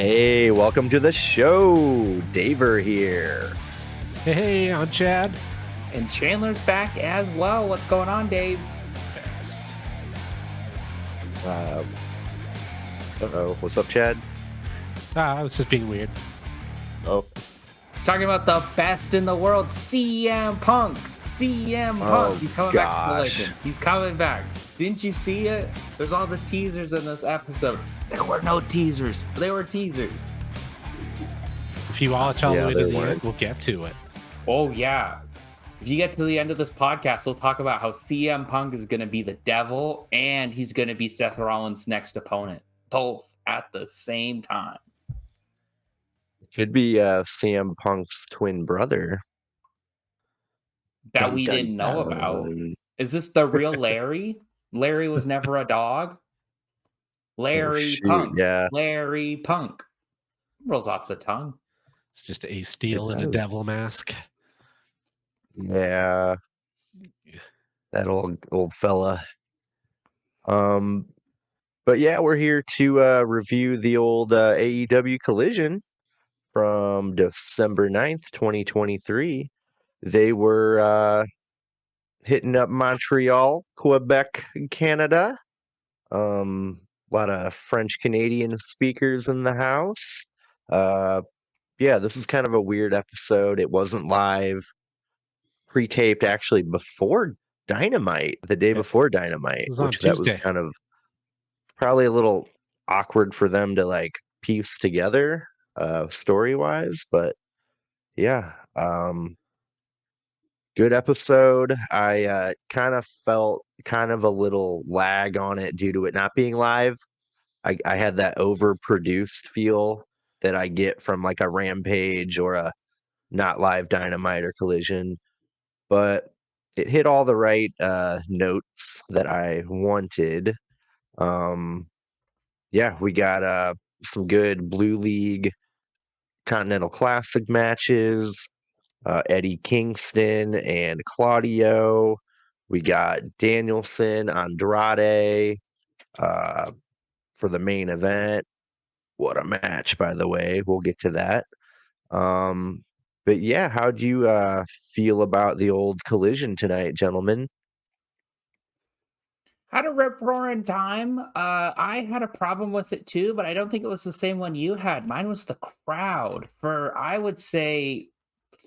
Hey, welcome to the show. Daver here. Hey, I'm Chad. And Chandler's back as well. What's going on, Dave? Best. What's up, Chad? I was just being weird. Oh, He's talking about the best in the world, CM Punk. CM Punk. He's coming back to Collision. He's coming back. Didn't you see it? There's all the teasers in this episode. There were no teasers. They were teasers. If you watch all the way to the weren't. end, we'll get to it. Oh, yeah. If you get to the end of this podcast, we'll talk about how CM Punk is going to be the devil and he's going to be Seth Rollins' next opponent, both at the same time. Could be CM Punk's twin brother. That we didn't know about. Is this the real Larry? Larry was never a dog. Larry Punk. Yeah. Larry Punk. Rolls off the tongue. It's just a steel and a devil mask. Yeah. That old fella. But yeah, we're here to review the old AEW Collision from December 9th, 2023. They were hitting up Montreal, Quebec, Canada. A lot of French Canadian speakers in the house. Yeah, this is kind of a weird episode. It wasn't live, pre-taped actually before Dynamite, the day before Dynamite, which that was kind of probably a little awkward for them to like piece together story-wise, but yeah, good episode. I kind of felt kind of a little lag on it due to it not being live. I had that overproduced feel that I get from like a Rampage or a not live Dynamite or Collision, but it hit all the right notes that I wanted. Yeah, we got some good Blue League Continental Classic matches. Eddie Kingston and Claudio. We got Danielson, Andrade for the main event. What a match, by the way. We'll get to that. But yeah, how'd you feel about the old Collision tonight, gentlemen? Had a rip-roaring time. I had a problem with it too, but I don't think it was the same one you had. Mine was the crowd. For, I would say,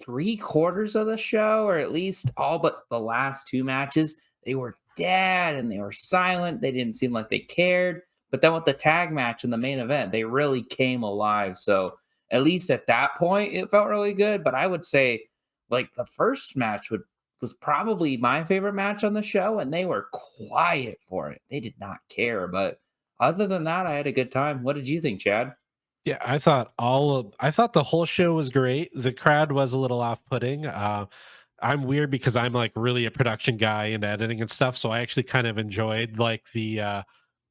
3/4 of the show, or at least all but the last two matches, they were dead and they were silent. They didn't seem like they cared. But then with the tag match in the main event, they really came alive. So at least at that point, it felt really good. But I would say, like, the first match was probably my favorite match on the show, and they were quiet for it. They did not care. But other than that, I had a good time. What did you think, Chad? Yeah, I thought the whole show was great. The crowd was a little off-putting. I'm weird because I'm like really a production guy and editing and stuff, so I actually kind of enjoyed like the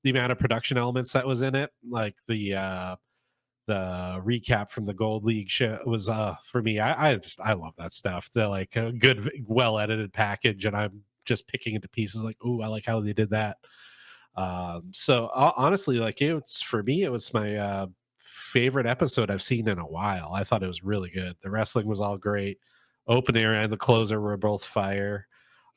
amount of production elements that was in it. Like the recap from the Gold League show was for me. I love that stuff. The like a good, well edited package, and I'm just picking into pieces. Like, oh, I like how they did that. So honestly, like it's for me, it was my favorite episode I've seen in a while. I thought it was really good. The wrestling was all great. Opener and the closer were both fire.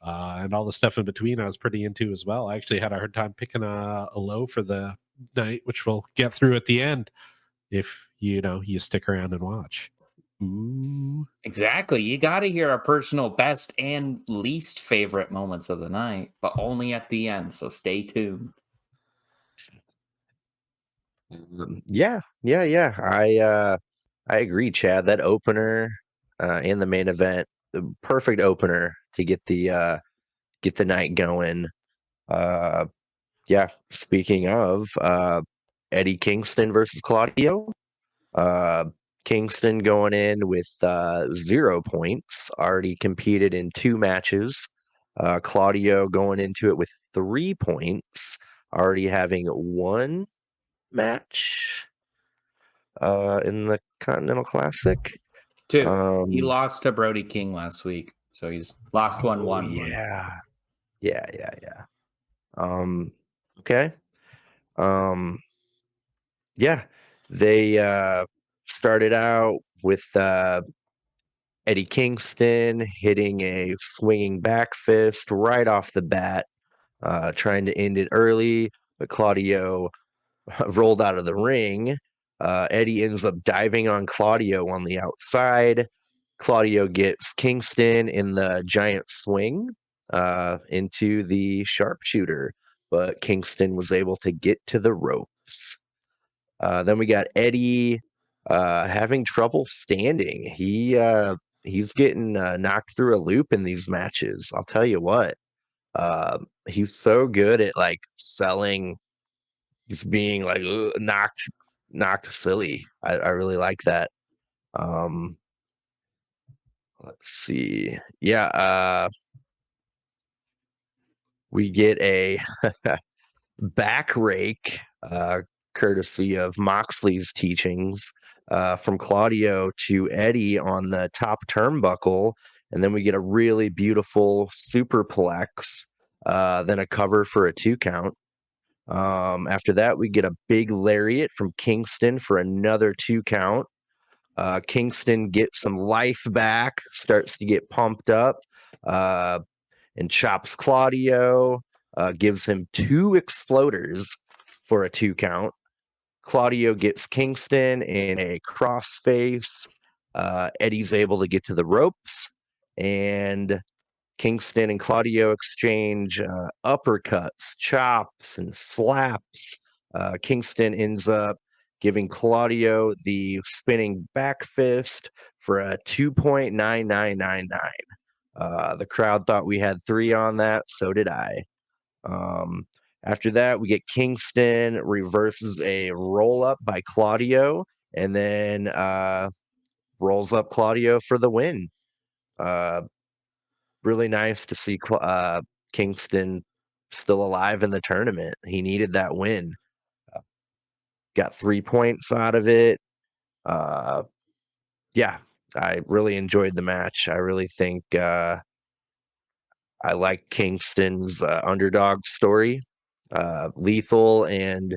And all the stuff in between I was pretty into as well. I actually had a hard time picking a low for the night, which we'll get through at the end if you stick around and watch. Ooh. Exactly. You got to hear our personal best and least favorite moments of the night, but only at the end. So stay tuned. Yeah. I agree, Chad. That opener and the main event, the perfect opener to get the night going. Yeah, speaking of Eddie Kingston versus Claudio. Kingston going in with 0 points, already competed in 2 matches. Claudio going into it with 3 points, already having 1 match in the Continental Classic. 2. He lost to Brody King last week, so he's lost 1-1. Yeah. Okay. Yeah. They started out with Eddie Kingston hitting a swinging back fist right off the bat, trying to end it early, but Claudio rolled out of the ring. Eddie ends up diving on Claudio on the outside. Claudio gets Kingston in the giant swing into the sharpshooter, but Kingston was able to get to the ropes. Then we got Eddie having trouble standing. He's getting knocked through a loop in these matches. I'll tell you what. He's so good at like selling. He's being like knocked silly. I really like that. Um, let's see. Yeah, we get a back rake, courtesy of Moxley's teachings, from Claudio to Eddie on the top turnbuckle, and then we get a really beautiful superplex, then a cover for a 2 count. After that, we get a big lariat from Kingston for another 2 count. Kingston gets some life back, starts to get pumped up, uh, and chops Claudio, gives him 2 exploders for a 2 count. Claudio gets Kingston in a crossface. Eddie's able to get to the ropes, and Kingston and Claudio exchange uppercuts, chops, and slaps. Kingston ends up giving Claudio the spinning back fist for a 2.9999. The crowd thought we had 3 on that, so did I. After that, we get Kingston reverses a roll up by Claudio and then rolls up Claudio for the win. Really nice to see Kingston still alive in the tournament. He needed that win. Got 3 points out of it. Yeah, I really enjoyed the match. I really think I like Kingston's underdog story. Lethal and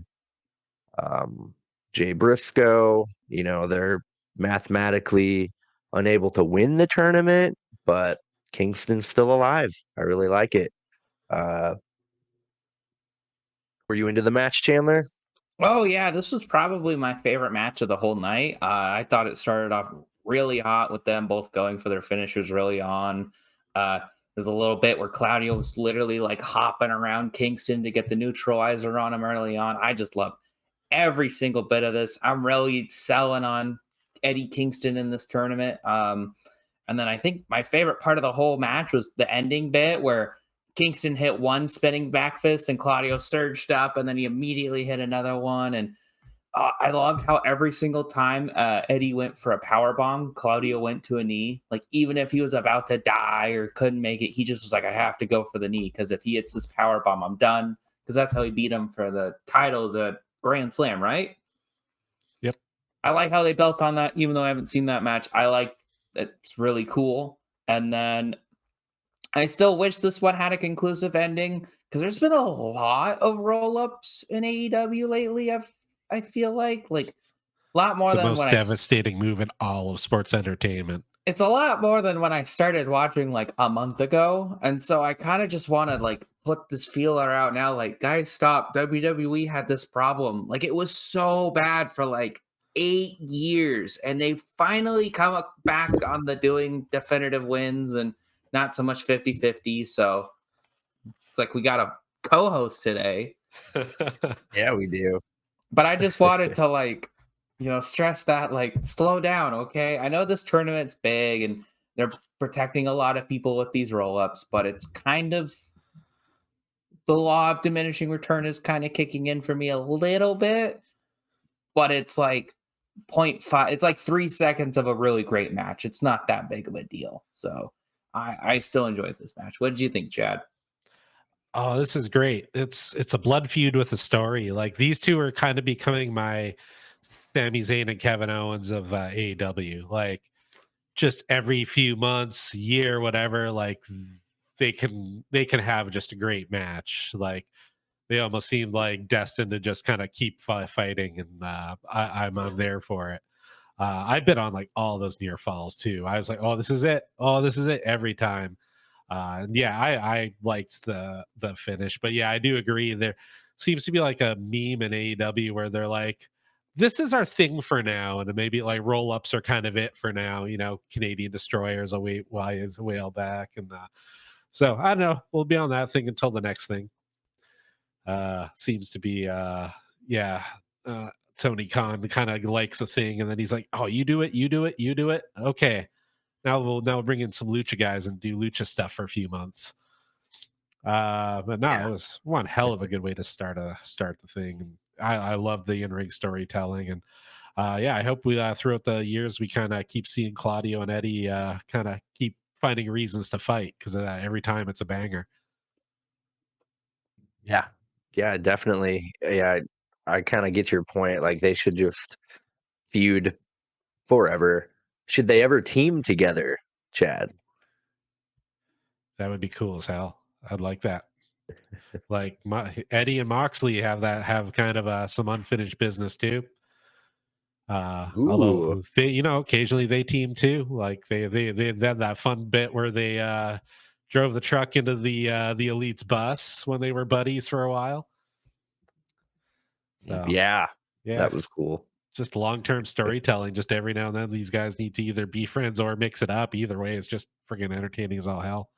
Jay Briscoe, they're mathematically unable to win the tournament, but Kingston's still alive. I really like it. Uh, were you into the match, Chandler? Oh yeah, this was probably my favorite match of the whole night. I thought it started off really hot with them both going for their finishers early on. Uh, there's a little bit where Claudio was literally like hopping around Kingston to get the neutralizer on him early on. I just love every single bit of this. I'm really selling on Eddie Kingston in this tournament. And then I think my favorite part of the whole match was the ending bit where Kingston hit one spinning back fist and Claudio surged up, and then he immediately hit another one. And I loved how every single time Eddie went for a power bomb, Claudio went to a knee. Like even if he was about to die or couldn't make it, he just was like, "I have to go for the knee because if he hits this power bomb, I'm done." Because that's how he beat him for the titles at Grand Slam, right? Yep. I like how they built on that, even though I haven't seen that match. I like it's really cool. And then I still wish this one had a conclusive ending because there's been a lot of roll-ups in AEW lately. I feel like a lot more The than most when devastating move in all of sports entertainment. it's a lot more than when I started watching like a month ago. And so I kind of just want to like put this feeler out now. Like, guys, stop. WWE had this problem. Like, it was so bad for like 8 years. And they finally come back on the doing definitive wins and not so much 50-50. So it's like we got a co-host today. Yeah, we do. But I just wanted to like, stress that like slow down, okay? I know this tournament's big and they're protecting a lot of people with these roll-ups, but it's kind of the law of diminishing return is kind of kicking in for me a little bit, but it's like 0.5, it's like 3 seconds of a really great match. It's not that big of a deal. So I still enjoyed this match. What did you think, Chad? Oh, this is great. It's a blood feud with a story. Like these two are kind of becoming my Sami Zayn and Kevin Owens of AEW. Like just every few months, year, whatever, like they can have just a great match. Like they almost seemed like destined to just kind of keep fighting, and I'm there for it. I've been on like all those near falls too. I was like, oh, this is it. Oh, this is it every time. And yeah, I liked the finish, but yeah, I do agree. There seems to be like a meme in AEW where they're like, "This is our thing for now," and maybe like roll ups are kind of it for now. Canadian destroyers a while back, and so I don't know. We'll be on that thing until the next thing. Seems to be yeah. Tony Khan kind of likes a thing, and then he's like, "Oh, you do it, you do it, you do it. Okay, now we'll bring in some lucha guys and do lucha stuff for a few months." But no, Yeah. it was one hell of a good way to start the thing. And I love the in ring storytelling, and yeah, I hope we throughout the years we kind of keep seeing Claudio and Eddie kind of keep finding reasons to fight, because every time it's a banger. Yeah. Yeah, definitely. Yeah, I kind of get your point. Like they should just feud forever. Should they ever team together, Chad? That would be cool as hell. I'd like that. Like Eddie and Moxley have kind of some unfinished business too. Ooh. Although they, occasionally they team too. Like they had that fun bit where they drove the truck into the Elite's bus when they were buddies for a while. So Yeah, yeah, that was cool. just long-term storytelling. Just every now and then, these guys need to either be friends or mix it up. Either way, it's just friggin' entertaining as all hell.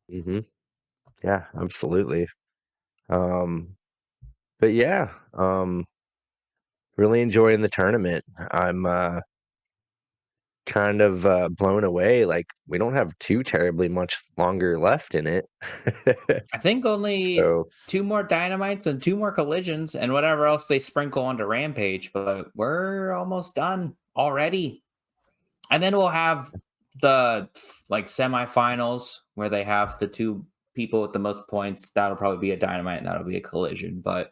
Hmm. Yeah, absolutely. Um, but yeah, really enjoying the tournament. I'm kind of blown away. Like we don't have too terribly much longer left in it. I think only So 2 more Dynamites and 2 more Collisions and whatever else they sprinkle onto Rampage, but we're almost done already. And then we'll have the, like, semifinals where they have the 2 people with the most points. That'll probably be a Dynamite and that'll be a Collision, but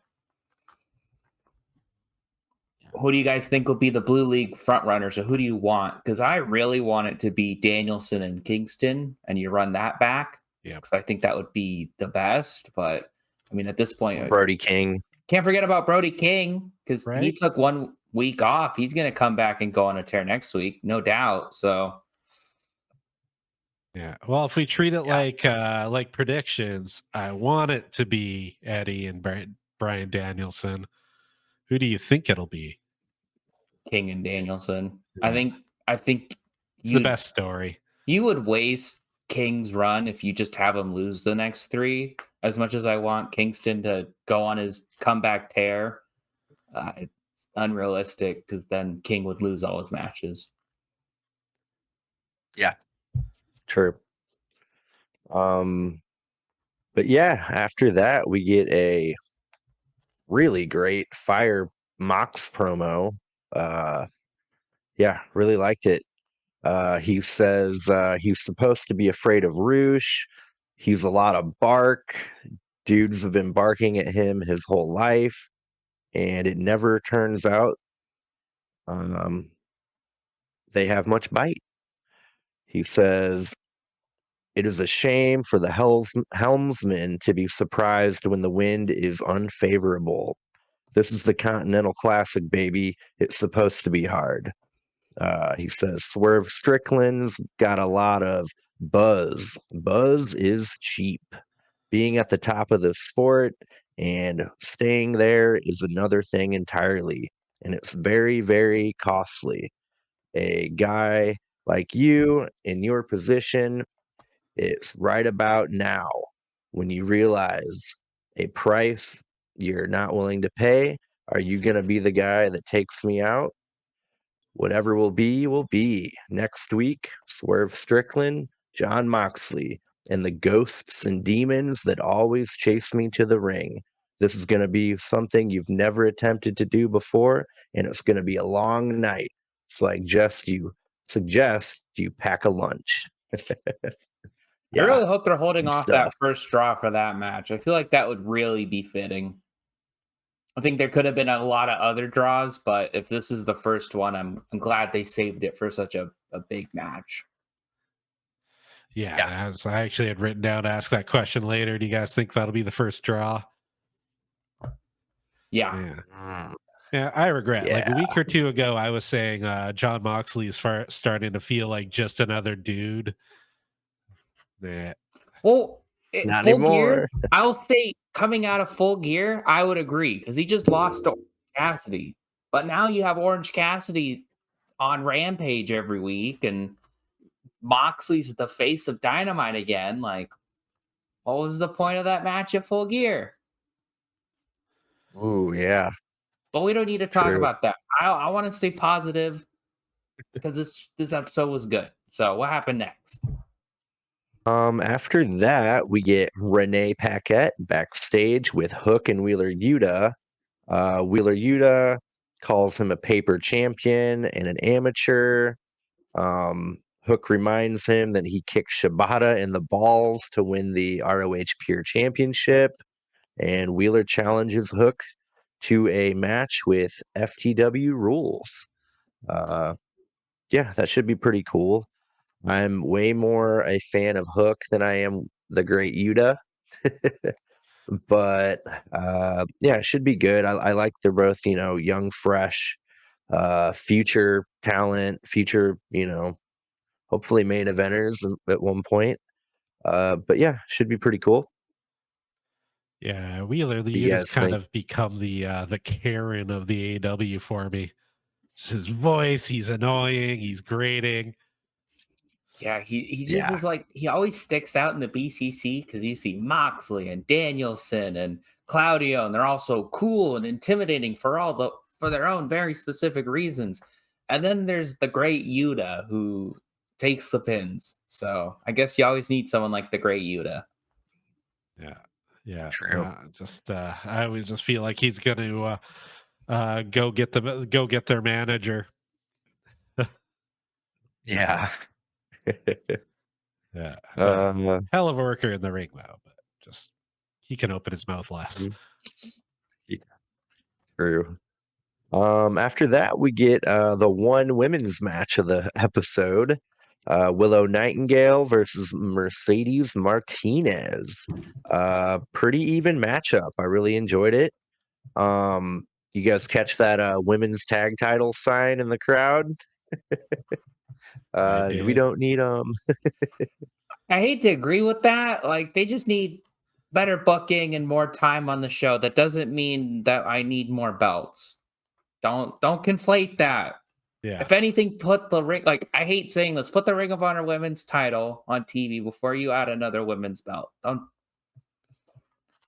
who do you guys think will be the Blue League front runners, or who do you want? Because I really want it to be Danielson and Kingston, and you run that back. Yeah. Because I think that would be the best. But I mean, at this point, Brody King. can't forget about Brody King, because he Right? took 1 week off. He's going to come back and go on a tear next week, no doubt. So Yeah. Well, if we treat it like predictions, I want it to be Eddie and Brian Danielson. Who do you think it'll be? King and Danielson, Yeah. I think It's the best story. you would waste King's run if you just have him lose the next 3. As much as I want Kingston to go on his comeback tear, it's unrealistic because then King would lose all his matches. Yeah, true. But yeah, after that we get a really great Fire Mox promo. Yeah, really liked it. He says he's supposed to be afraid of Roosh. He's a lot of bark. Dudes have been barking at him his whole life, and it never turns out they have much bite. He says it is a shame for the helmsman to be surprised when the wind is unfavorable. This is the Continental Classic, baby. It's supposed to be hard. He says Swerve Strickland's got a lot of buzz. Buzz is cheap. Being at the top of the sport and staying there is another thing entirely. And it's very, very costly. A guy like you in your position, it's right about now when you realize a price you're not willing to pay. Are you going to be the guy that takes me out? Whatever will be, will be. Next week, Swerve Strickland, John Moxley, and the ghosts and demons that always chase me to the ring. This is going to be something you've never attempted to do before, and it's going to be a long night. So I suggest you pack a lunch. I Yeah, really hope they're holding good off stuff. that first draw for that match. I feel like that would really be fitting. I think there could have been a lot of other draws, but if this is the first one, I'm glad they saved it for such a big match. Yeah, as I actually had written down to ask that question later. Do you guys think that'll be the first draw? Yeah. Mm, Yeah, I regret. Like a yeah. week or two ago, I was saying John Moxley is starting to feel like just another dude. Yeah, Well, Not Full Gear, anymore. I'll say coming out of Full Gear, I would agree because he just lost to Orange Cassidy. But now you have Orange Cassidy on Rampage every week, and Moxley's the face of Dynamite again. Like, what was the point of that match at Full Gear? Ooh, yeah, But we don't need to talk true. about that. I want to stay positive because this episode was good. So what happened next? After that, we get Renee Paquette backstage with Hook and Wheeler Yuta. Wheeler Yuta calls him a paper champion and an amateur. Hook reminds him that he kicked Shibata in the balls to win the ROH Pure Championship, and Wheeler challenges Hook to a match with FTW rules. Uh, yeah, that should be pretty cool. I'm way more a fan of Hook than I am the Great Yuta. But yeah, it should be good. I like they're both, young, fresh, future talent, future, hopefully main eventers at one point. But yeah, should be pretty cool. yeah. Wheeler What do you Yuta's guys kind think? of become the Karen of the AW for me. It's his voice, he's annoying, he's grating. Yeah, he just Yeah, is like he always sticks out in the BCC because you see Moxley and Danielson and Claudio, and they're all so cool and intimidating for their own very specific reasons. And then there's the great Yuta who takes the pins. So I guess you always need someone like the great Yuta. Yeah, yeah. true. Just I always just feel like he's going to go get their manager. Yeah. Yeah, but um, hell of a worker in the ring though. But just he can open his mouth less. yeah, true. After that, we get the one women's match of the episode. Willow Nightingale versus Mercedes Martinez. Pretty even matchup. I really enjoyed it. You guys catch that women's tag title sign in the crowd? I We did. don't need I hate to agree with that. Like they just need better booking and more time on the show. That doesn't mean that I need more belts. Don't conflate that. Yeah, If anything, put the ring like I hate saying this, put the Ring of Honor women's title on TV before you add another women's belt. Don't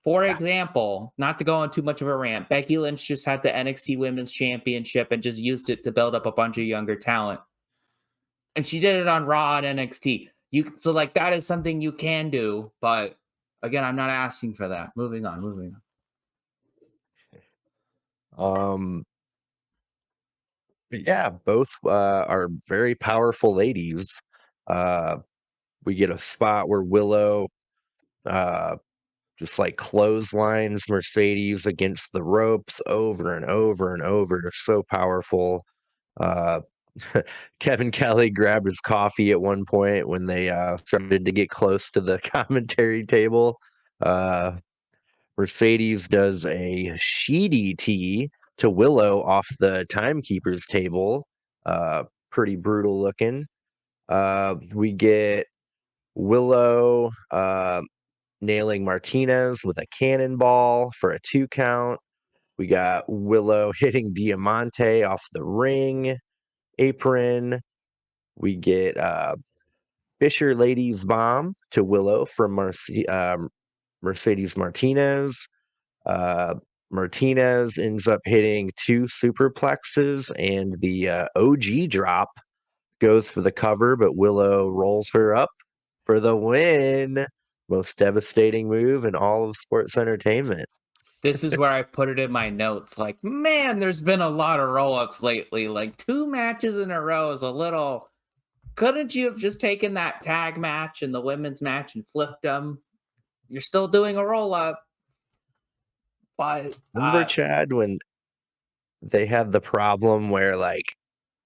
for Yeah. example, not to go on too much of a rant, Becky Lynch just had the NXT Women's Championship and just used it to build up a bunch of younger talent. And she did it on Raw and NXT. So like that is something you can do, but again, I'm not asking for that. Moving on. Um, but yeah, both are very powerful ladies. Uh, we get a spot where Willow uh, just like clotheslines Mercedes against the ropes over and over and over. They're so powerful. Uh, Kevin Kelly grabbed his coffee at one point when they started to get close to the commentary table. Uh, Mercedes does a sheedy tee to Willow off the timekeeper's table. Pretty brutal looking. We get Willow nailing Martinez with a cannonball for a 2 count. We got Willow hitting Diamante off the ring apron. We get Fisher Ladies Bomb to Willow from Mercedes Martinez. Uh, Martinez ends up hitting 2 superplexes, and the OG drop goes for the cover, but Willow rolls her up for the win. Most devastating move in all of sports entertainment. This is where I put it in my notes. Like, man, there's been a lot of roll-ups lately. Like 2 matches in a row is a little. Couldn't you have just taken that tag match and the women's match and flipped them? You're still doing a roll-up, but Remember, Chad, when they had the problem where like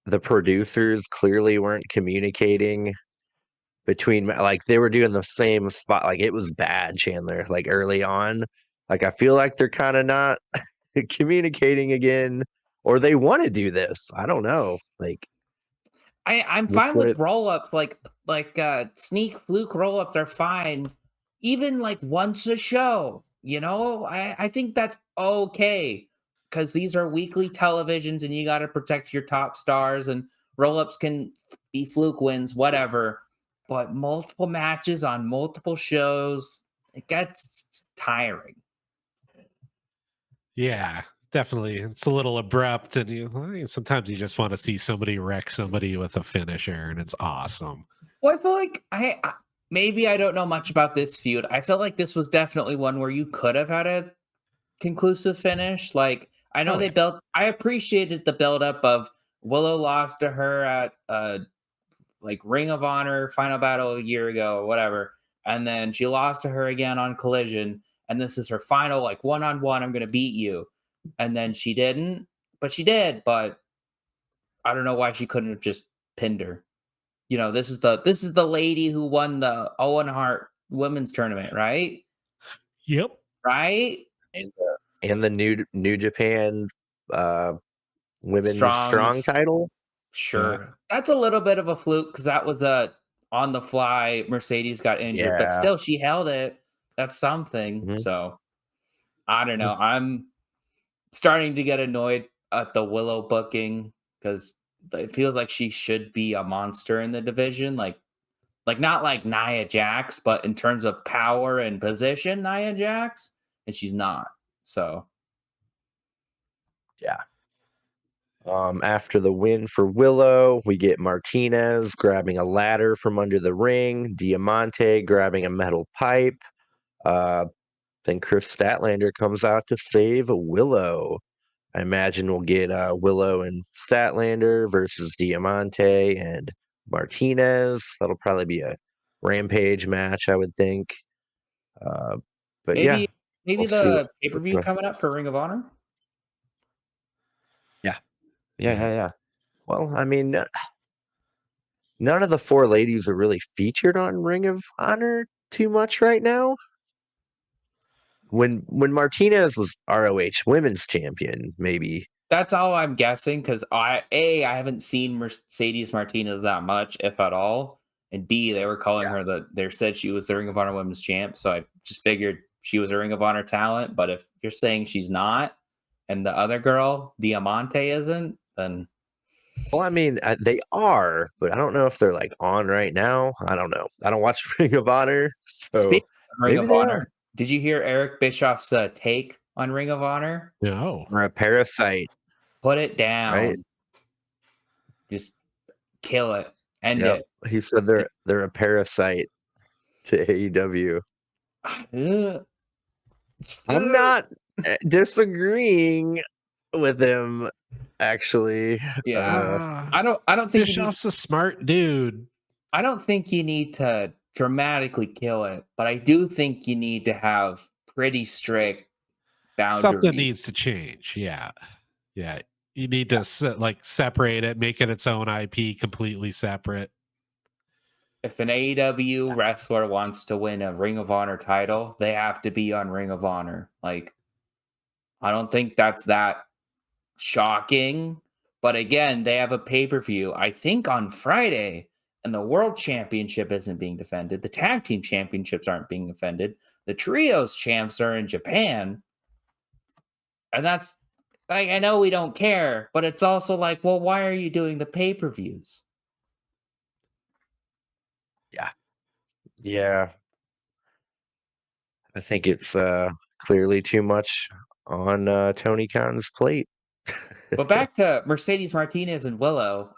the producers clearly weren't communicating between, like they were doing the same spot, like it was bad, Chandler, like early on. Like I feel like they're kind of not. communicating again, or they want to do this. I don't know. Like, I'm which fine one? with roll ups, like sneak fluke roll ups are fine, even like once a show. I think that's okay because these are weekly televisions, and you got to protect your top stars. And roll ups can be fluke wins, whatever. But multiple matches on multiple shows, it gets tiring. Yeah, definitely. It's a little abrupt, and sometimes you just want to see somebody wreck somebody with a finisher, and it's awesome. Well, I feel like maybe I don't know much about this feud. I feel like this was definitely one where you could have had a conclusive finish. Like I know Oh, they yeah. built. I appreciated the buildup of Willow lost to her at like Ring of Honor final battle a year ago or whatever, and then she lost to her again on Collision, and this is her final like one-on-one. I'm gonna beat you, and then she didn't, but she did. But I don't know why she couldn't have just pinned her. This is the lady who won the Owen Hart women's tournament, right? Yep. Right? And the New Japan uh, Women Strong Strong's title. Yeah. sure. That's a little bit of a fluke because that was a on the fly. Mercedes got injured, but Yeah. still she held it. That's something. Mhm. So I don't know. I'm starting to get annoyed at the Willow booking because it feels like she should be a monster in the division. Like not like Nia Jax, but in terms of power and position, Nia Jax, and she's not. So Yeah. After the win for Willow, we get Martinez grabbing a ladder from under the ring, Diamante grabbing a metal pipe. Uh, then Chris Statlander comes out to save Willow. I imagine we'll get Willow and Statlander versus Diamante and Martinez. That'll probably be a Rampage match, I would think. Uh, but yeah, maybe maybe we'll see the pay per what's view going. coming up for Ring of Honor. Yeah, yeah. Well, I mean, none of the four ladies are really featured on Ring of Honor too much right now. When Martinez was ROH Women's Champion, maybe. That's all I'm guessing because I haven't seen Mercedes Martinez that much, if at all, and B they were calling Yeah. her they said she was the Ring of Honor Women's Champ, so I just figured she was a Ring of Honor talent. But if you're saying she's not, and the other girl Diamante isn't, then Well, I mean, they are, but I don't know if they're like on right now. I don't know. I don't watch Ring of Honor, so speaking of Ring maybe of they are. Honor, did you hear Eric Bischoff's take on Ring of Honor? No. Or a parasite, Put it right? down. Just kill it. End Yep. it. He said they're a parasite to AEW. Ugh. I'm not disagreeing with him, actually. Yeah. Ah, I don't think you need Bischoff's a smart dude. I don't think you need to dramatically kill it, but I do think you need to have pretty strict Something boundaries. needs to change. Yeah. Yeah. You need to separate it, make it its own IP completely separate. If an AEW wrestler wants to win a Ring of Honor title, they have to be on Ring of Honor. Like, I don't think that's that shocking. But again, they have a pay per view, I think on Friday, and the World Championship isn't being defended. The Tag Team Championships aren't being defended. The Trios Champs are in Japan. And that's like, I know we don't care, but it's also like, well, why are you doing the pay per views? Yeah. I think it's clearly too much on Tony Khan's plate. But back to Mercedes Martinez and Willow.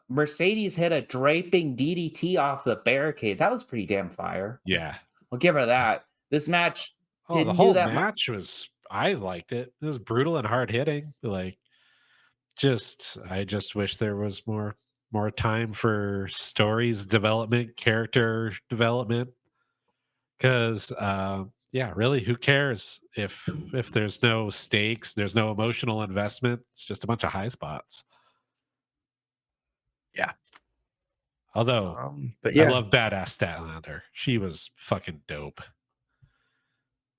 Mercedes hit a draping DDT off the barricade. That was pretty damn fire. Yeah. I'll give her that. This match Oh, the didn't do whole that much. match I liked it. It was brutal and hard hitting. Like, I just wish there was more time for stories development, character development. Because yeah, really, who cares if there's no stakes, there's no emotional investment. It's just a bunch of high spots. Yeah. Although But I yeah, love Badass Statlander. She was fucking dope.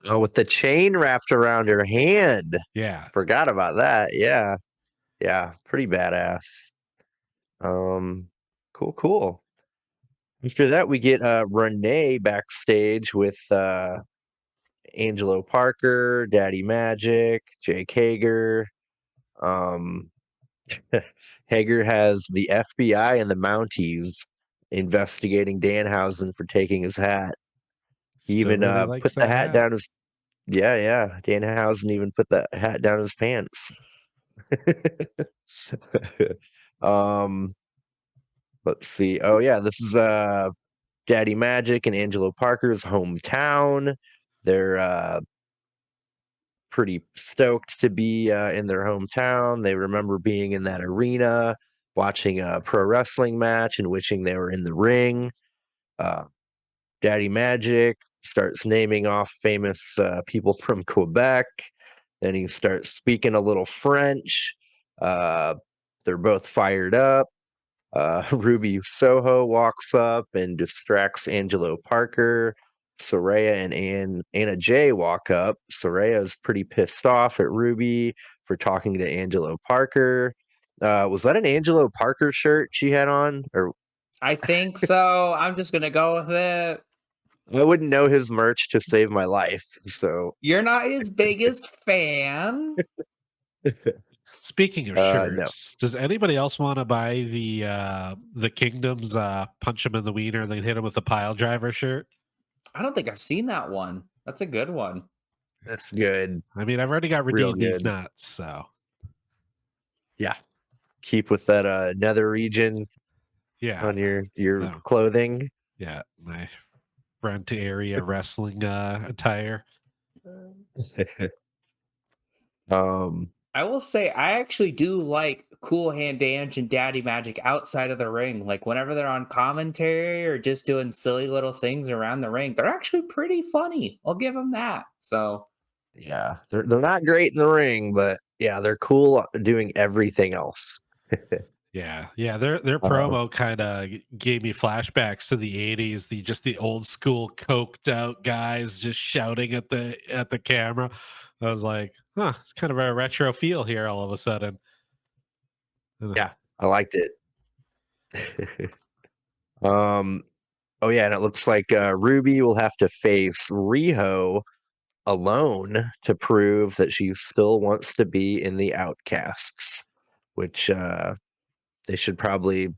Oh, with the chain wrapped around her hand. Yeah. Forgot about that. Yeah. Yeah. Pretty badass. Cool. After that, we get Renee backstage with Angelo Parker, Daddy Magic, Jake Hager. Um, Hager has the FBI and the Mounties investigating Danhausen for taking his hat. He Still even really likes put the that hat hat. down his. Yeah. Danhausen even put the hat down his pants. um, let's see. Oh yeah, this is Daddy Magic and Angelo Parker's hometown. They're pretty stoked to be in their hometown. They remember being in that arena, watching a pro wrestling match, and wishing they were in the ring. Uh, Daddy Magic starts naming off famous people from Quebec. Then he starts speaking a little French. Uh, they're both fired up. Ruby Soho walks up and distracts Angelo Parker. Soraya and Anna Jay walk up. Soraya's pretty pissed off at Ruby for talking to Angelo Parker. Was that an Angelo Parker shirt she had on? Or I think so. I'm just gonna go with it. I wouldn't know his merch to save my life. So You're not his biggest fan. Speaking of no. shirts, does anybody else want to buy the Kingdom's punch him in the wiener, then hit him with the pile driver shirt? I don't think I've seen that one. That's a good one. That's good. I mean, I've already got Real redeemed these good. nuts, so Yeah. Keep with that nether region yeah. on your No. clothing. Yeah, my front area wrestling attire. um I will say I actually do like Cool Hand Dange and Daddy Magic outside of the ring. Like whenever they're on commentary or just doing silly little things around the ring, they're actually pretty funny. I'll give them that. So yeah, they're not great in the ring, but yeah, they're cool doing everything else. Yeah. Their Um, promo kind of gave me flashbacks to the '80s. The old school coked out guys just shouting at the camera. I was like, huh, it's kind of a retro feel here all of a sudden. yeah, I liked it. um, oh yeah, and it looks like Ruby will have to face Riho alone to prove that she still wants to be in the Outcasts, which they should probably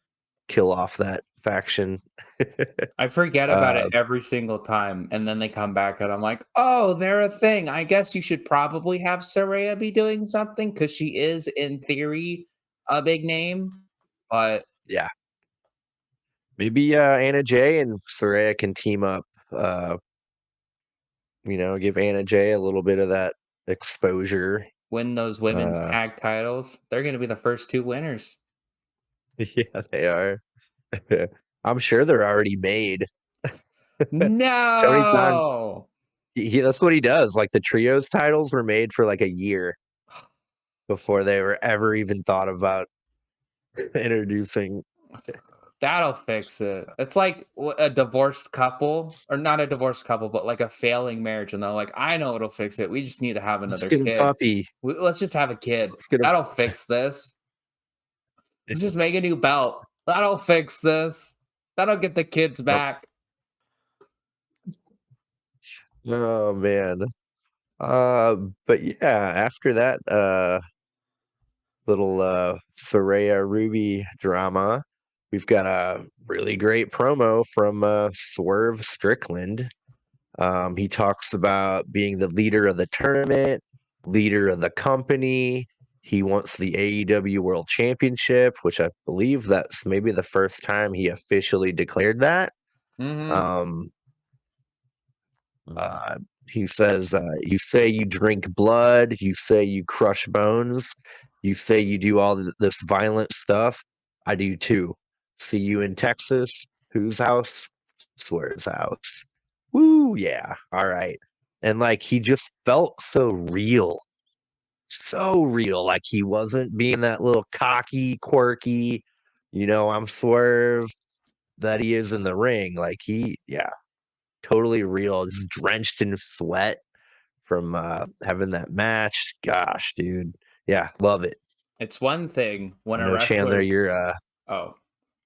kill off that faction. I forget about uh, it every single time. And then they come back and I'm like, oh, they're a thing. I guess you should probably have Saraya be doing something because she is, in theory, a big name. But yeah, maybe Anna Jay and Soraya can team up. Give Anna Jay a little bit of that exposure. win those women's Uh, tag titles, they're going to be the first two winners. yeah, they are. I'm sure they're already made. Tony Khan, No. that's what he does. Like the trios titles were made for like a year before they were ever even thought about introducing. That'll fix it. It's like a divorced couple, or not a divorced couple, but like a failing marriage. And they're like, I know it'll fix it. We just need to have Let's another get a kid. puppy. Let's just have a kid. Let's get a. That'll fix this. Let's just make a new belt. That'll fix this. That'll get the kids back. Oh man. But yeah, after that little Soraya Ruby drama, we've got a really great promo from Swerve Strickland. He talks about being the leader of the tournament, leader of the company. He wants the AEW World Championship, which I believe that's maybe the first time he officially declared that. Mm-hmm. Um, Uh, he says, you say you drink blood, you say you crush bones, you say you do all this violent stuff. I do too. See you in Texas. Whose house? Swear's house. Woo, yeah. All right. And like he just felt so real. So real. Like he wasn't being that little cocky, quirky, I'm Swerve that he is in the ring. Like yeah, totally real, just drenched in sweat, from having that match. Gosh, dude. Yeah, love it. It's one thing when I a know Chandler, wrestler. you're Oh,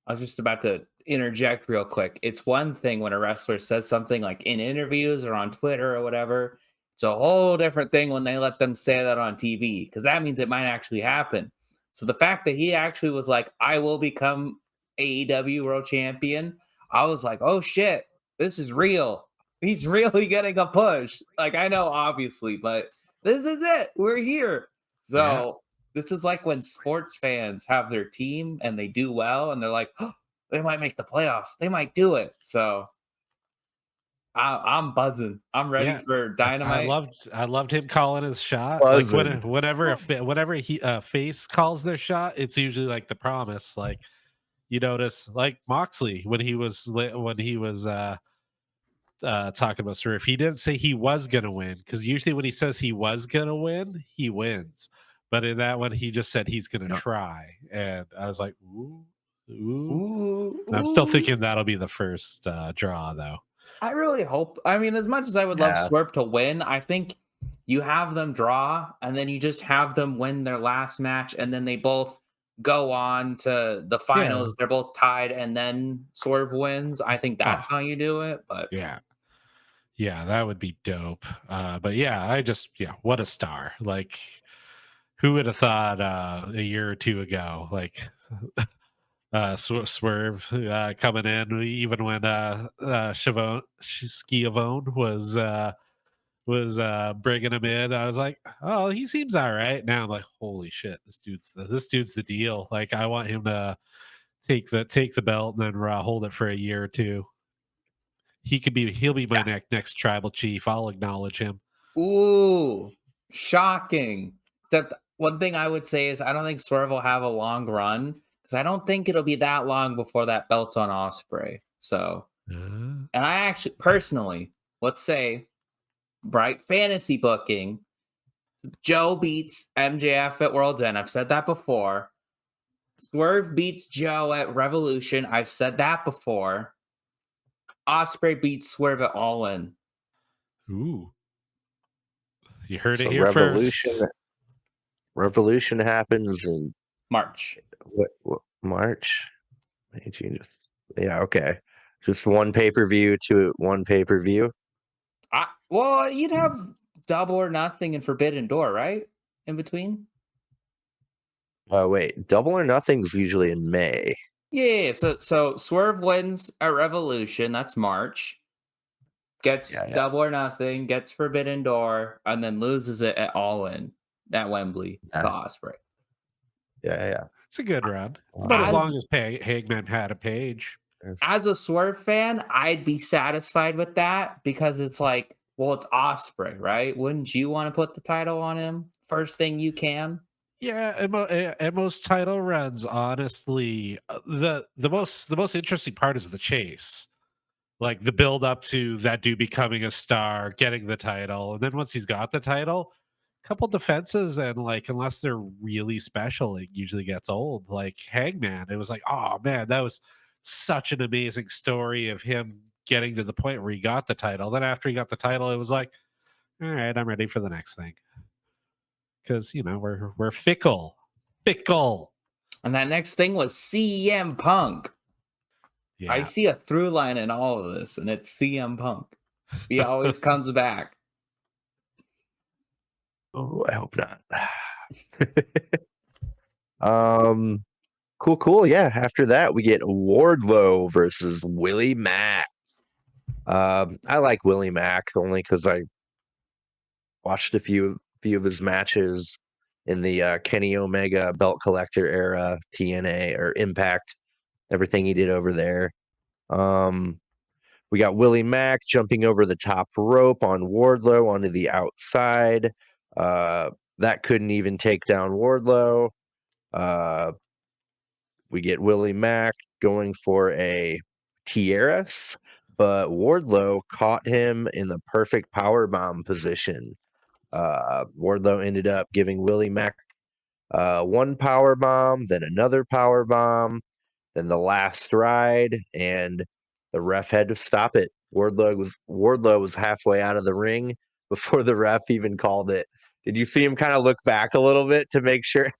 I was just about to interject real quick. It's one thing when a wrestler says something like in interviews or on Twitter or whatever. It's a whole different thing when they let them say that on TV because that means it might actually happen. So the fact that he actually was like, I will become AEW World Champion, I was like, oh shit, this is real. He's really getting a push. Like, I know, obviously, but this is it. We're here. Yeah. So this is like when sports fans have their team and they do well, and they're like, oh, they might make the playoffs. They might do it. So I'm buzzing. I'm ready Yeah. for Dynamite. I loved him calling his shot. Like buzzing. whenever a face calls their shot, it's usually like the promise. Like you notice, like Moxley when he was talking about Swerve, he didn't say he was gonna win because usually when he says he was gonna win, he wins. But in that one, he just said he's gonna No. try, and I was like, ooh, ooh. Ooh, And I'm still ooh. thinking that'll be the first draw, though. I really hope. I mean, as much as I would love Yeah. Swerve to win, I think you have them draw and then you just have them win their last match and then they both go on to the finals. They're both tied and then Swerve wins. I think that's Oh, how you do it. But yeah. Yeah, that would be dope. But yeah, what a star. Like, who would have thought a year or two ago, like Swerve coming in, even when Schiavone was bringing him in. I was like, oh, he seems all right. Now I'm like, holy shit, this dude's the deal. Like, I want him to take the belt and then hold it for a year or two. He'll be my next tribal chief. I'll acknowledge him. ooh, shocking. Except one thing I would say is I don't think Swerve will have a long run because I don't think it'll be that long before that belt's on Osprey. So, Uh, and I actually personally, let's say, bright fantasy booking, Joe beats MJF at World's End. I've said that before. Swerve beats Joe at Revolution. I've said that before. Osprey beats Swerve at All In. ooh, you heard it So here first. Revolution happens in March. what March? May, June, yeah, okay. Just one pay-per-view to one pay-per-view. Well, you'd have Double or Nothing and Forbidden Door, right? In between. Oh wait, Double or Nothing's usually in May. Yeah. So Swerve wins at Revolution. That's March. Gets Yeah, yeah, Double or Nothing. Gets Forbidden Door, and then loses it at All In at Wembley to yeah, Osprey. yeah. It's a good run. It's about as As long as Hagman had a page. as a Swerve fan, I'd be satisfied with that because it's like, well, it's Osprey, right? Wouldn't you want to put the title on him first thing you can? Yeah, and most title runs, honestly, the most interesting part is the chase, like the build up to that dude becoming a star, getting the title, and then once he's got the title, couple defenses, and like unless they're really special, it usually gets old. Like Hangman, it was like, oh man, that was such an amazing story of him getting to the point where he got the title. Then after he got the title, it was like, all right, I'm ready for the next thing because we're fickle. And that next thing was CM Punk. I Yeah. see a through line in all of this, and it's CM Punk. He always comes back. Oh, I hope not. Cool. Yeah. After that, we get Wardlow versus Willie Mack. I like Willie Mack only because I watched a few of his matches in the Kenny Omega belt collector era, TNA or Impact, everything he did over there. We got Willie Mack jumping over the top rope on Wardlow onto the outside. That couldn't even take down Wardlow. We get Willie Mack going for a Tierras, but Wardlow caught him in the perfect power bomb position. Wardlow ended up giving Willie Mack one power bomb, then another power bomb, then the last ride, and the ref had to stop it. Wardlow was halfway out of the ring before the ref even called it. Did you see him kind of look back a little bit to make sure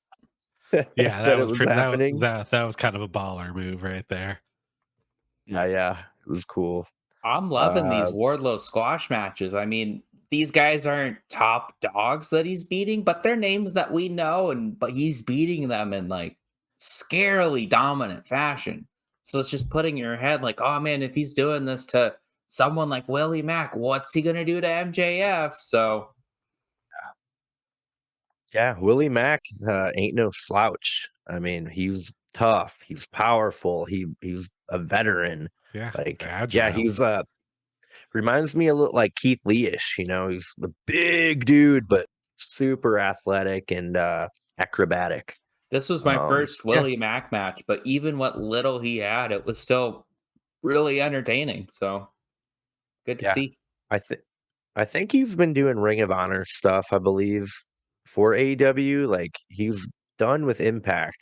Yeah, that it was happening? that was kind of a baller move right there. Yeah, it was cool. I'm loving Uh, these Wardlow squash matches. I mean, these guys aren't top dogs that he's beating, but they're names that we know, and but he's beating them in like scarily dominant fashion. So it's just putting in your head like, oh man, if he's doing this to someone like Willie Mack, what's he gonna do to MJF? So yeah, Willie Mack ain't no slouch. I mean, he's tough. He's powerful. He's a veteran. Yeah, Like, yeah, agile. he's reminds me a little like Keith Lee-ish. He's a big dude, but super athletic and acrobatic. this was my first Yeah, Willie Mack match, but even what little he had, it was still really entertaining. So good to yeah. see. I think I think he's been doing Ring of Honor stuff, I believe, for AEW. Like he's done with Impact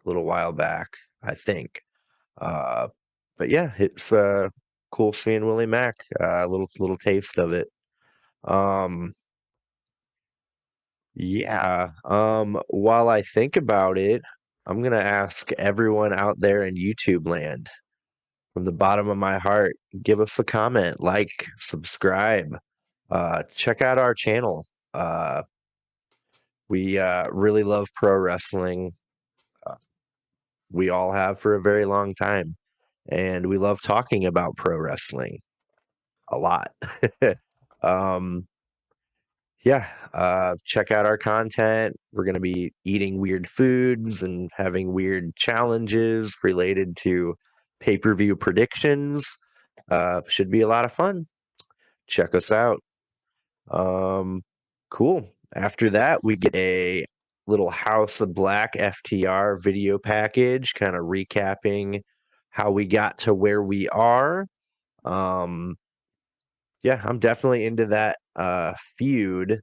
a little while back, I think. Uh, but yeah, it's cool seeing Willie Mack. A little taste of it. Um, yeah. While I think about it, I'm gonna ask everyone out there in YouTube land from the bottom of my heart, give us a comment, like, subscribe, check out our channel. We really love pro wrestling. Uh, we all have for a very long time, and we love talking about pro wrestling a lot. um, yeah, check out our content. We're going to be eating weird foods and having weird challenges related to pay-per-view predictions. Should be a lot of fun. Check us out. Um, cool. After that, we get a little House of Black FTR video package, kind of recapping how we got to where we are. Um, yeah, I'm definitely into that feud.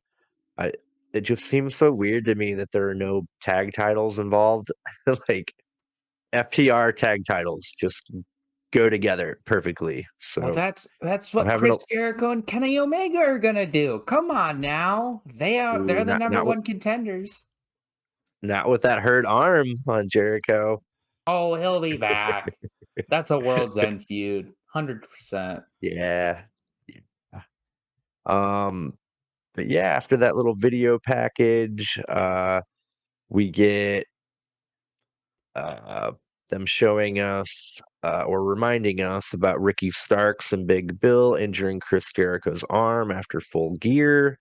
I It just seems so weird to me that there are no tag titles involved. Like FTR tag titles just go together perfectly. Well, So that's I'm what having a Chris Jericho and Kenny Omega are gonna do. Come on now, ooh, they're the not number not with one contenders. not with that hurt arm on Jericho. Oh, he'll be back. That's a world's end feud, 100%. Yeah. Yeah. Um, but yeah, after that little video package, we get uh, them showing us or reminding us about Ricky Starks and Big Bill injuring Chris Jericho's arm after Full Gear.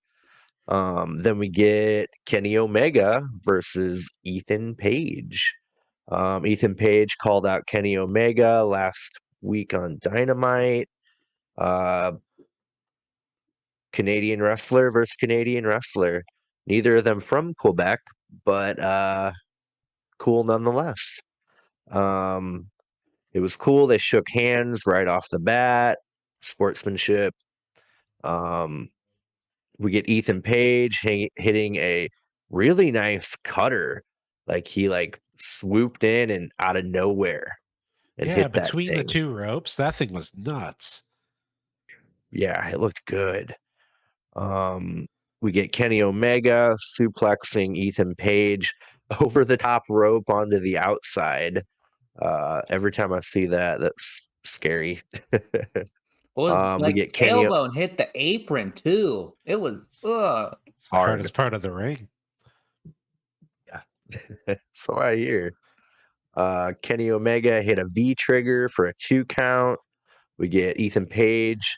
Then we get Kenny Omega versus Ethan Page. Ethan Page called out Kenny Omega last week on Dynamite. Uh, Canadian wrestler versus Canadian wrestler. Neither of them from Quebec, but cool nonetheless. Um, it was cool. They shook hands right off the bat. Sportsmanship. Um, we get Ethan Page hitting a really nice cutter. Like he like swooped in and out of nowhere and Yeah, hit that between the thing. two ropes, that thing was nuts. Yeah, it looked good. Um, we get Kenny Omega suplexing Ethan Page over the top rope onto the outside. Every time I see that, that's scary. Well, We like get Kenny tailbone hit the apron too. It was ugh. It's the hard. hardest part of the ring. Yeah. So I hear. Kenny Omega hit a V trigger for a 2 count. We get Ethan Page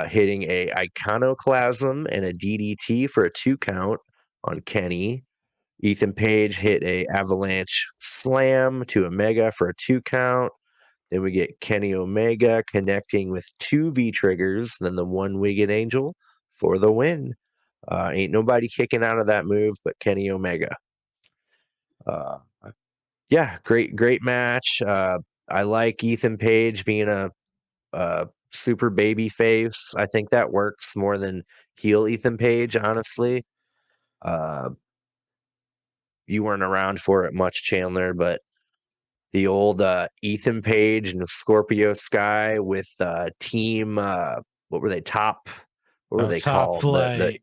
hitting a iconoclasm and a DDT for a 2 count on Kenny. Ethan Page hit a avalanche slam to Omega for a 2 count. Then we get Kenny Omega connecting with 2 V triggers, then the 1 Wicked Angel for the win. Ain't nobody kicking out of that move but Kenny Omega. Uh, yeah, great match. I like Ethan Page being a super baby face. I think that works more than heel Ethan Page, honestly. Uh, you weren't around for it much, Chandler, but the old Ethan Page and Scorpio Sky with team what were they, top what were they Top called? The Flight.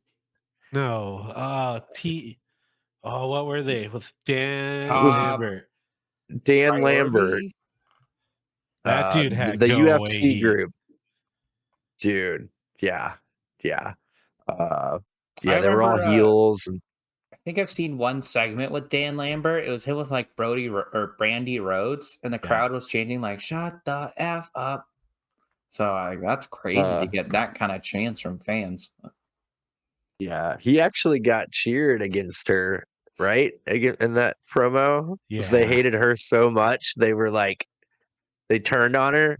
No. What were they? With Dan it was Top Lambert. Dan Lambert, Priority. That dude had the go away UFC heat. group, dude. Yeah, yeah, uh, I yeah. They were all remember. heels, and I think I've seen one segment with Dan Lambert. It was him with like or Brandy Rhodes, and the Yeah. crowd was chanting like "Shut the f up." So that's crazy to uh, get that kind of chance from fans. yeah, he actually got cheered against her, right? In that promo, 'cause they Yeah. hated her so much, they were like, they turned on her.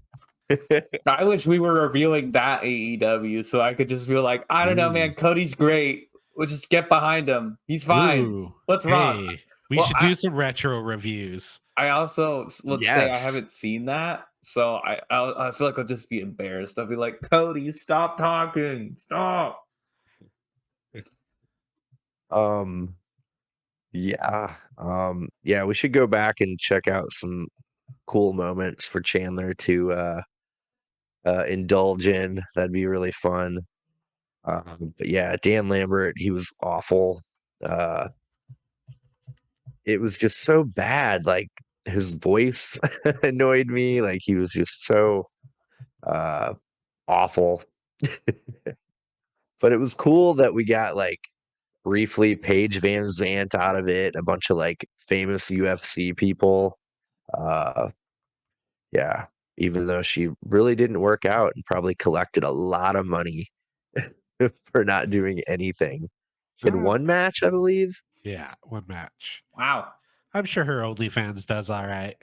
I wish we were revealing that AEW so I could just feel like, I don't know, Ooh. man. Cody's great. We'll just get behind him. He's fine. Ooh. Let's rock. Hey, we Well, should do some retro reviews. I also would say I Yes. haven't seen that, so I feel like I'll just be embarrassed. I'll be like, Cody, stop talking, stop. Um, yeah. Yeah, we should go back and check out some cool moments for Chandler to indulge in. That'd be really fun. But yeah, Dan Lambert, he was awful. Uh, it was just so bad. Like his voice annoyed me. Like he was just so uh awful. But it was cool that we got like briefly Paige Van Zant out of it, a bunch of like famous UFC people. Uh yeah, even though she really didn't work out and probably collected a lot of money for not doing anything. In Ah, one match, I believe. yeah, one match. Wow. I'm sure her OnlyFans does all right.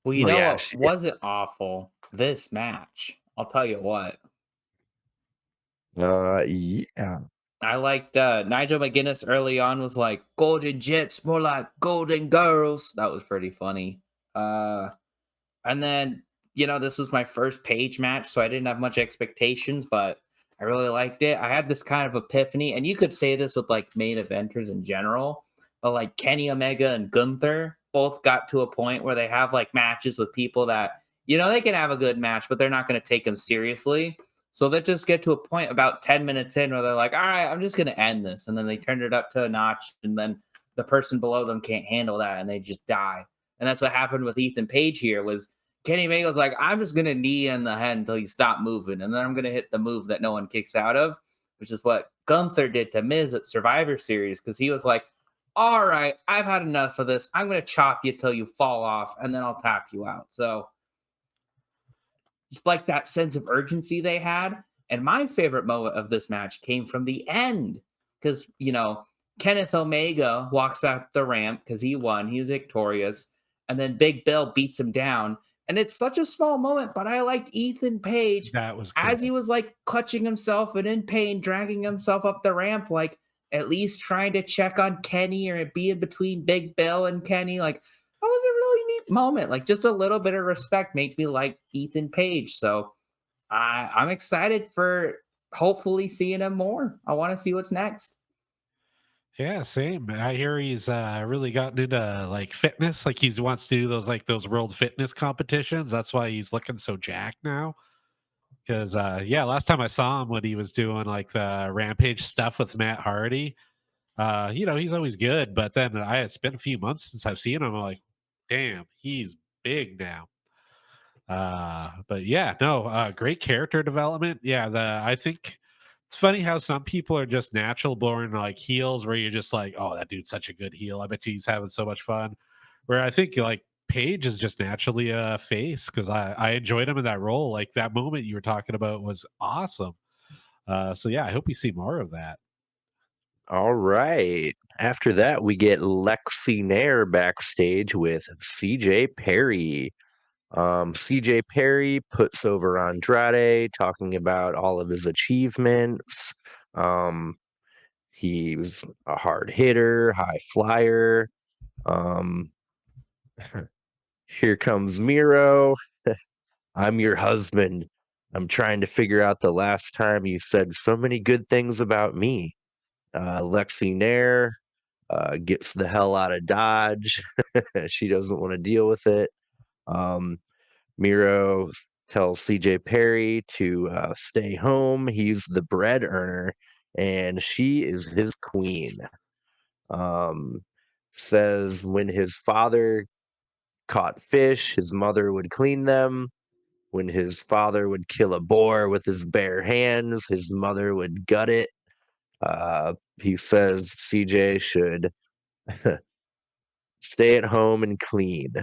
Well, you Oh know yeah, what wasn't awful? This match. I'll tell you what. yeah. I liked Nigel McGuinness early on was like golden jets, more like golden girls. That was pretty funny. Uh And then, this was my first Page match, so I didn't have much expectations, but I really liked it. I had this kind of epiphany, and you could say this with like main eventers in general, but like Kenny Omega and Gunther both got to a point where they have like matches with people that, they can have a good match, but they're not going to take them seriously. So they just get to a point about 10 minutes in where they're like, all right, I'm just going to end this. And then they turned it up to a notch, and then the person below them can't handle that and they just die. And that's what happened with Ethan Page here was Kenny Omega's like, I'm just gonna knee in the head until you stop moving, and then I'm gonna hit the move that no one kicks out of, which is what Gunther did to Miz at Survivor Series, because he was like, all right, I've had enough of this. I'm gonna chop you till you fall off, and then I'll tap you out. So just like that sense of urgency they had. And my favorite moment of this match came from the end. Because, Kenneth Omega walks back the ramp because he won. He was victorious. And then Big Bill beats him down. And it's such a small moment, but I liked Ethan Page That was as cool. he was like clutching himself and in pain, dragging himself up the ramp, like at least trying to check on Kenny or be in between Big Bill and Kenny. Like, that was a really neat moment. Like, just a little bit of respect made me like Ethan Page. So I'm excited for hopefully seeing him more. I want to see what's next. Yeah, same. I hear he's really gotten into like fitness. Like he wants to do those world fitness competitions. That's why he's looking so jacked now. Because yeah, last time I saw him when he was doing like the Rampage stuff with Matt Hardy, he's always good. But then it's been a few months since I've seen him. I'm like, damn, he's big now. But yeah, no, great character development. Yeah, I think it's funny how some people are just natural born like heels, where you're just like, oh, that dude's such a good heel. I bet you he's having so much fun. Where I think like Paige is just naturally a face because I enjoyed him in that role. Like that moment you were talking about was awesome. So yeah, I hope we see more of that. All right. After that, we get Lexi Nair backstage with CJ Perry. CJ Perry puts over Andrade, talking about all of his achievements. Um, he was a hard hitter, high flyer. Um, here comes Miro. I'm your husband. I'm trying to figure out the last time you said so many good things about me. Lexi Nair gets the hell out of Dodge. She doesn't want to deal with it. Um, Miro tells CJ Perry to stay home. He's the bread earner, and she is his queen. Um, Says when his father caught fish, his mother would clean them. When his father would kill a boar with his bare hands, his mother would gut it. He says CJ should stay at home and clean,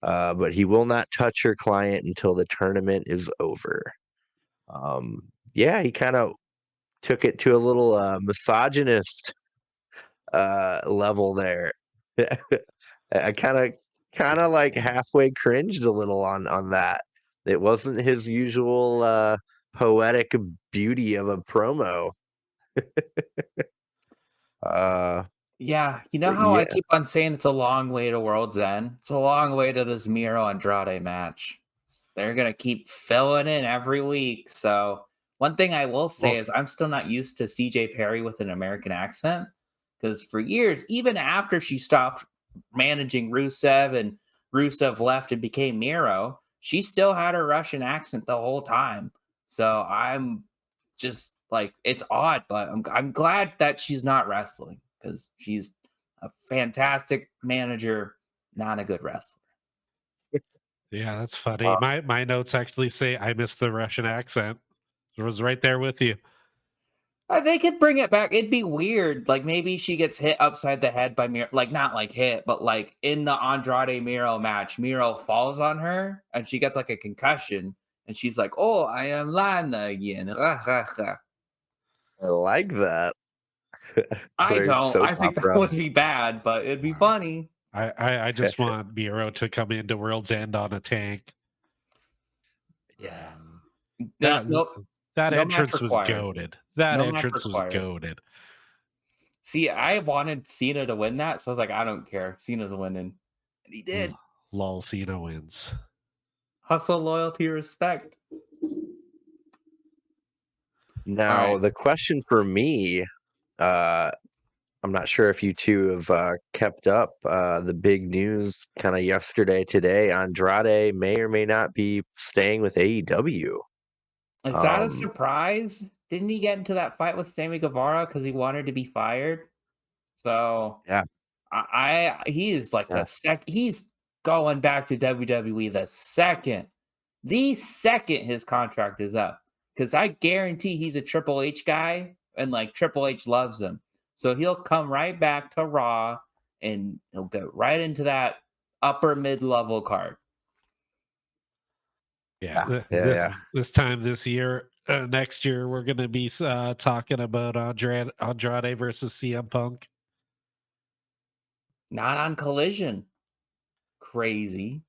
but he will not touch her client until the tournament is over. Yeah, he kind of took it to a little misogynist level there. I kind of like halfway cringed a little on that. It wasn't his usual poetic beauty of a promo. Uh, Yeah, you know but how I yeah, keep on saying it's a long way to World's End? It's a long way to this Miro Andrade match. They're gonna keep filling in every week. So one thing I will say Well, is I'm still not used to CJ Perry with an American accent. Because for years, even after she stopped managing Rusev and Rusev left and became Miro, she still had her Russian accent the whole time. So I'm just like it's odd, but I'm glad that she's not wrestling because she's a fantastic manager, not a good wrestler. yeah, that's funny. uh, My notes actually say I miss the Russian accent. I was right there with you. They could bring it back. It'd be weird. Like maybe she gets hit upside the head by Miro, like not like hit, but like in the Andrade Miro match, Miro falls on her and she gets like a concussion, and she's like, "Oh, I am Lana again." I like that. I Very don't. soap I think that opera. would be bad, but it'd be Wow. funny. I just want Miro to come into World's End on a tank. Yeah. No, That nope. that No match entrance was required. goaded. That No match entrance was required. goaded. See, I wanted Cena to win that, so I was like, I don't care. Cena's winning. And he did. Lol, Cena wins. Hustle, loyalty, respect. All Now, right. the question for me, uh, I'm not sure if you two have kept up the big news kind of yesterday, today. Andrade may or may not be staying with AEW. Is that a Um, surprise? Didn't he get into that fight with Sammy Guevara because he wanted to be fired? So yeah, he is like yeah, he's going back to WWE the second his contract is up. Because I guarantee he's a Triple H guy and like Triple H loves him. So he'll come right back to Raw and he'll go right into that upper mid level card. Yeah, yeah, yeah, yeah. this time this year, next year we're gonna be talking about Andrade versus CM Punk. Not on Collision. Crazy.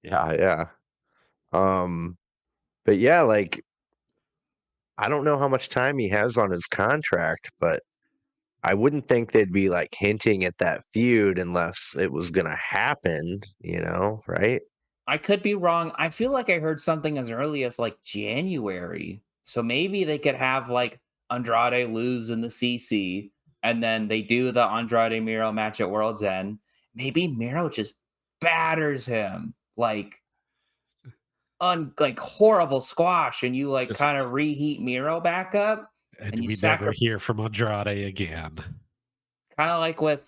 Yeah, yeah. Um, but yeah, like I don't know how much time he has on his contract, but I wouldn't think they'd be like hinting at that feud unless it was gonna happen, right? I could be wrong. I feel like I heard something as early as like January. So maybe they could have like Andrade lose in the CC and then they do the Andrade Miro match at World's End. Maybe Miro just batters him like horrible squash and you like Just kind of reheat Miro back up and and you we never sacrifice hear from Andrade again. kind of like with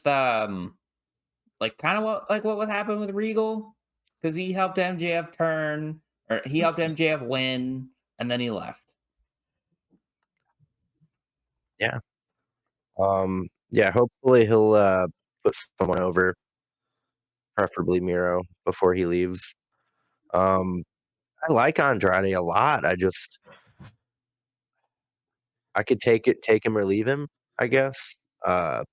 like kind of what would happen with Regal because he helped MJF turn or he helped MJF win and then he left. Yeah. Yeah, hopefully he'll put someone over, preferably Miro, before he leaves. Um, I like Andrade a lot. I could take him or leave him, I guess. Uh,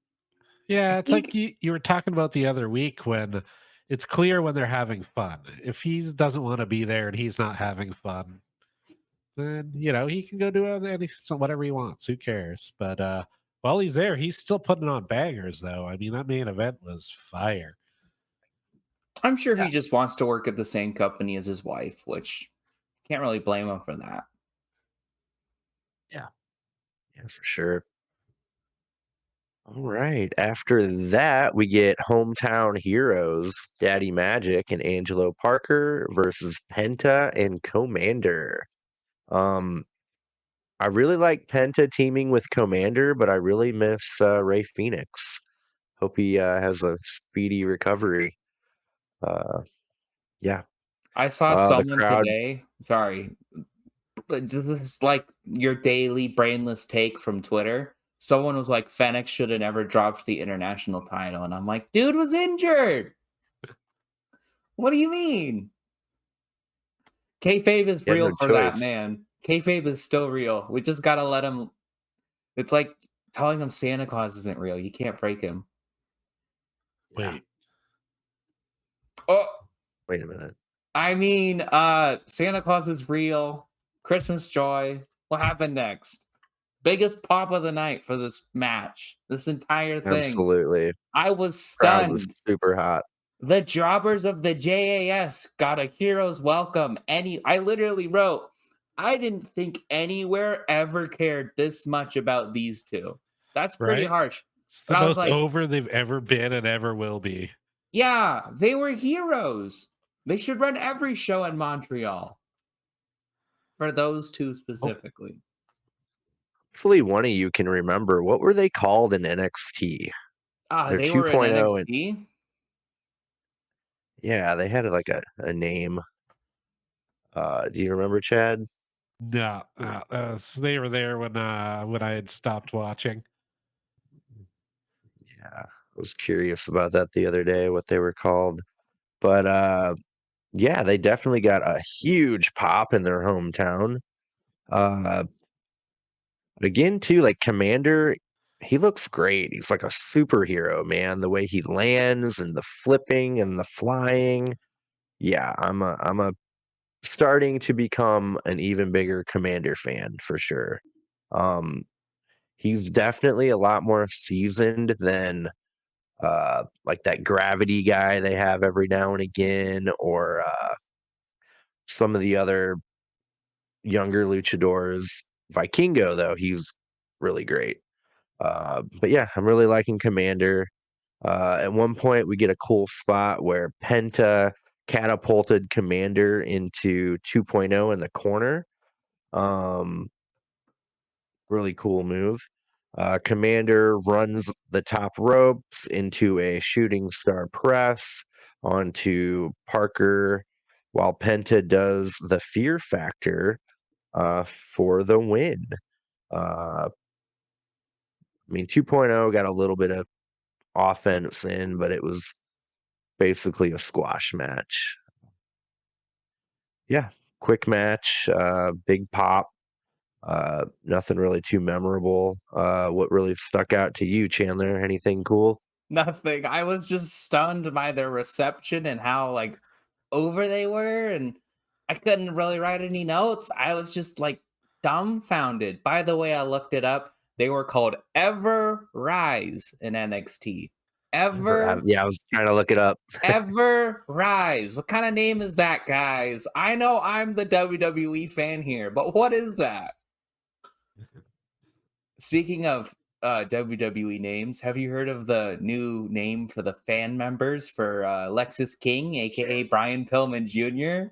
Yeah, I it's like think you were talking about the other week when it's clear when they're having fun. If he doesn't want to be there and he's not having fun, then he can go do whatever he wants. Who cares? But while he's there, he's still putting on bangers, though. I mean, that main event was fire. I'm sure yeah, he just wants to work at the same company as his wife, which can't really blame him for that. yeah, yeah, for sure. All right. After that, we get hometown heroes, Daddy Magic and Angelo Parker versus Penta and Commander. Um, I really like Penta teaming with Commander, but I really miss Ray Phoenix. Hope he has a speedy recovery. Uh, yeah. I saw The someone crowd. today. Sorry, but this is like your daily brainless take from Twitter. Someone was like, Fennec should have never dropped the international title. And I'm like, dude was injured. What do you mean? Kayfabe is He had no real for that choice. man. Kayfabe is still real. We just gotta let him. It's like telling him Santa Claus isn't real. You can't break him. Yeah. Wait, Oh, Wait a minute. I mean, Santa Claus is real. Christmas joy. What happened next? Biggest pop of the night for this match. This entire thing. Absolutely. I was Crowd was stunned. super hot. The jobbers of the JAS got a hero's welcome. I literally wrote, I didn't think anywhere ever cared this much about these two. That's pretty right? harsh. It's the But I was most like, over they've ever been and ever will be. yeah, they were heroes. They should run every show in Montreal for those two specifically. Hopefully one of you can remember what were they called in NXT? They're They were in 2.0 and NXT. yeah, they had like a name. Do you remember, Chad? No, they were there when I had stopped watching. Yeah, I was curious about that the other day, what they were called. But yeah, they definitely got a huge pop in their hometown. Uh, again, too, like Commander, he looks great. He's like a superhero, man. The way he lands and the flipping and the flying. Yeah, I'm a starting to become an even bigger Commander fan for sure. Um, he's definitely a lot more seasoned than like that Gravity guy they have every now and again, or some of the other younger luchadors. Vikingo, though, he's really great. But yeah, I'm really liking Commander. At one point, we get a cool spot where Penta catapulted Commander into 2.0 in the corner. Um, really cool move. Commander runs the top ropes into a shooting star press onto Parker, while Penta does the fear factor for the win. I mean, 2.0 got a little bit of offense in, but it was basically a squash match. Yeah, quick match, big pop. Nothing really too memorable. What really stuck out to you, Chandler? Anything cool? Nothing. I was just stunned by their reception and how like over they were, and I couldn't really write any notes. I was just like dumbfounded. By the way, I looked it up. They were called Ever Rise in NXT. Ever, Yeah, I was trying to look it up. Ever Rise. What kind of name is that, guys? I know I'm the WWE fan here, but what is that? Speaking of WWE names, have you heard of the new name for the fan members for Lexus King, aka Brian Pillman Jr.?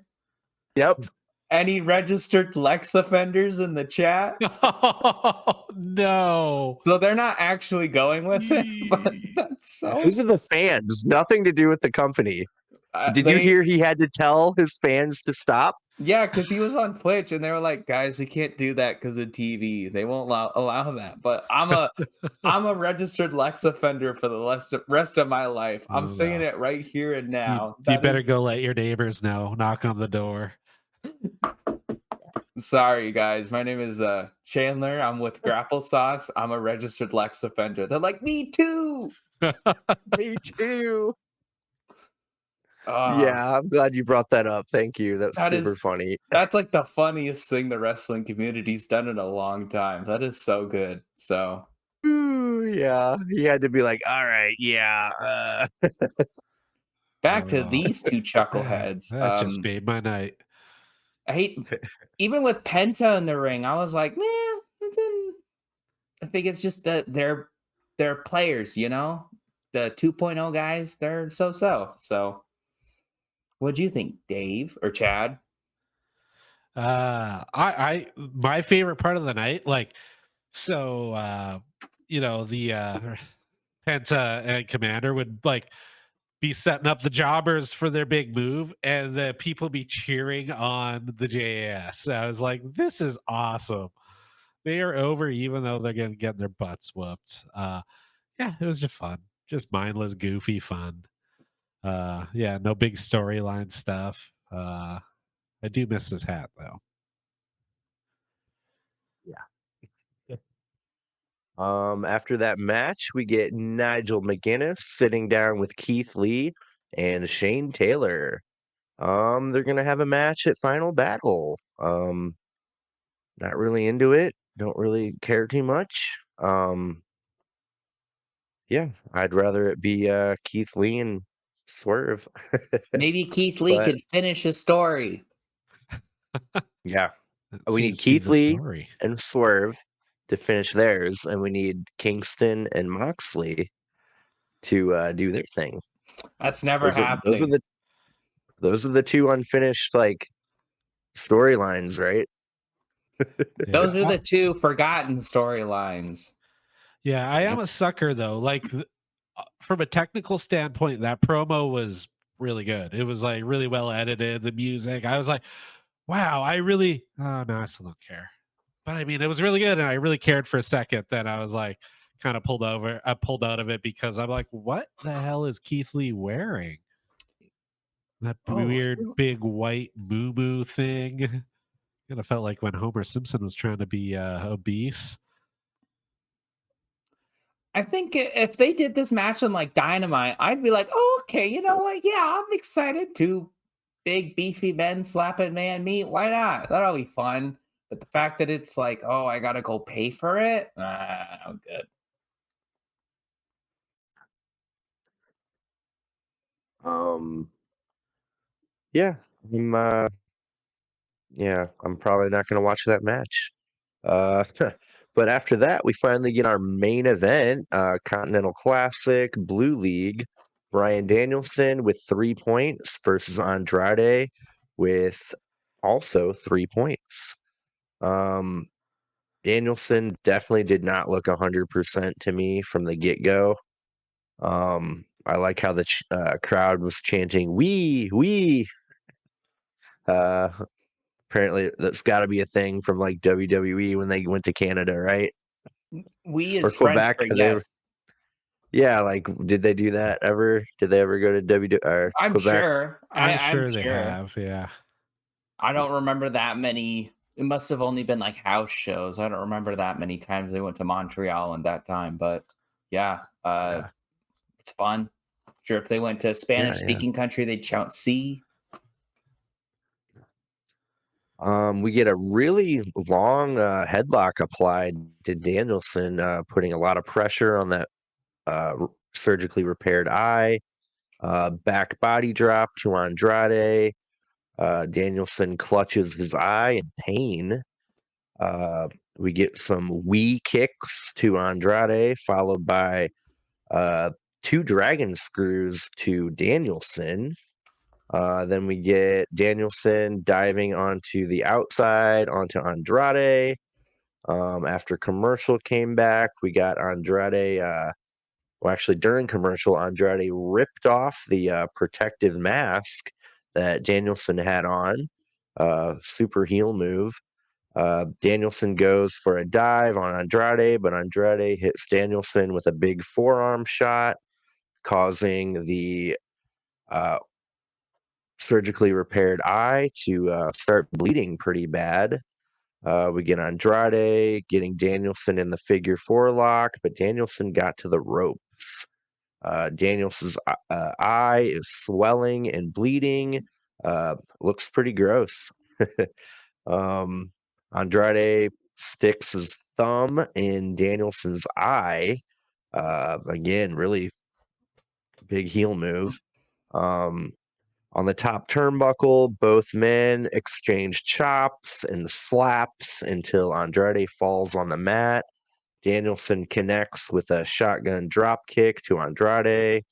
Yep. Any registered Lex offenders in the chat? Oh, no. So they're not actually going with it, but that's so. These are the fans. Nothing to do with the company. Did you They hear he had to tell his fans to stop? Yeah, because he was on Twitch and they were like, guys, we can't do that because of TV. They won't allow that. But I'm a registered Lex offender for the rest of my life. I'm saying it right here and now. You That better is go let your neighbors know. Knock on the door. sorry, guys. My name is Chandler. I'm with Grapple-Sauce. I'm a registered Lex offender. They're like, me too. Me too. Ah, Yeah, I'm glad you brought that up. Thank you. That's that super is funny. that's like the funniest thing the wrestling community's done in a long time. That is so good. So Ooh, yeah, he had to be like, all right, yeah. back to these two chuckleheads. That just made my night. I hate even with Penta in the ring. I was like, I think it's just that they're they're players, you know? The 2.0 guys, they're so-so. So, what'd you think, Dave or Chad? I my favorite part of the night, like, so the Penta and Commander would like be setting up the jobbers for their big move, and the people be cheering on the JAS. I was like, this is awesome. They are over, even though they're gonna get their butts whooped. Yeah, it was just fun, just mindless, goofy fun. Yeah, no big storyline stuff. I do miss his hat though. Yeah. After that match, we get Nigel McGuinness sitting down with Keith Lee and Shane Taylor. They're gonna have a match at Final Battle. Not really into it. Don't really care too much. Yeah, I'd rather it be Keith Lee and Swerve. Maybe Keith Lee But could finish his story. yeah, That we need seems to be Keith the Lee story. and Swerve to finish theirs, and we need Kingston and Moxley to do their thing. That's never Those are happening. those are the two unfinished like storylines, right? Yeah, Those are the two forgotten storylines. yeah. I Yeah. am a sucker though. Like from a technical standpoint, that promo was really good. It was like really well edited. The music, I was like, wow. I really. Oh no, I still don't care. But I mean, it was really good, and I really cared for a second. Then I was like, kind of pulled out of it because I'm like, what the hell is Keith Lee wearing? That Oh, weird big white moo moo thing. Kind of felt like when Homer Simpson was trying to be obese. I think if they did this match on like Dynamite, I'd be like, oh, okay, you know what? Yeah, I'm excited. Two big beefy men slapping man meat. Why not? That'll be fun. But the fact that it's like, oh, I gotta go pay for it, I'm good. Um, yeah, I'm probably not gonna watch that match. Uh, but after that, we finally get our main event, Continental Classic, Blue League. Brian Danielson with 3 points versus Andrade with also 3 points. Um, Danielson definitely did not look 100% to me from the get-go. I like how the crowd was chanting, "We." Uh, Apparently, that's got to be a thing from like WWE when they went to Canada, right? We Or is French Quebec. for They were, yes. yeah, like did they do that ever? Did they ever go to or I'm Quebec? sure. I'm I'm sure they sure. have. Yeah. I don't remember that many. It must have only been like house shows. I don't remember that many times they went to Montreal in that time. But yeah, Yeah, it's fun. Sure, if they went to a yeah, Spanish yeah. speaking country, they'd shout "C." We get a really long headlock applied to Danielson, putting a lot of pressure on that surgically repaired eye. Back body drop to Andrade. Danielson clutches his eye in pain. We get some wee kicks to Andrade, followed by uh, two dragon screws to Danielson. Then we get Danielson diving onto the outside, onto Andrade. After commercial came back, we got Andrade. Well, actually, during commercial, Andrade ripped off the protective mask that Danielson had on. Super heel move. Danielson goes for a dive on Andrade, but Andrade hits Danielson with a big forearm shot, causing the uh, surgically repaired eye to start bleeding pretty bad. We get Andrade getting Danielson in the figure four lock, but Danielson got to the ropes. Danielson's eye is swelling and bleeding. Looks pretty gross. um, Andrade sticks his thumb in Danielson's eye. Again, really big heel move. Um, on the top turnbuckle, both men exchange chops and slaps until Andrade falls on the mat. Danielson connects with a shotgun drop kick to Andrade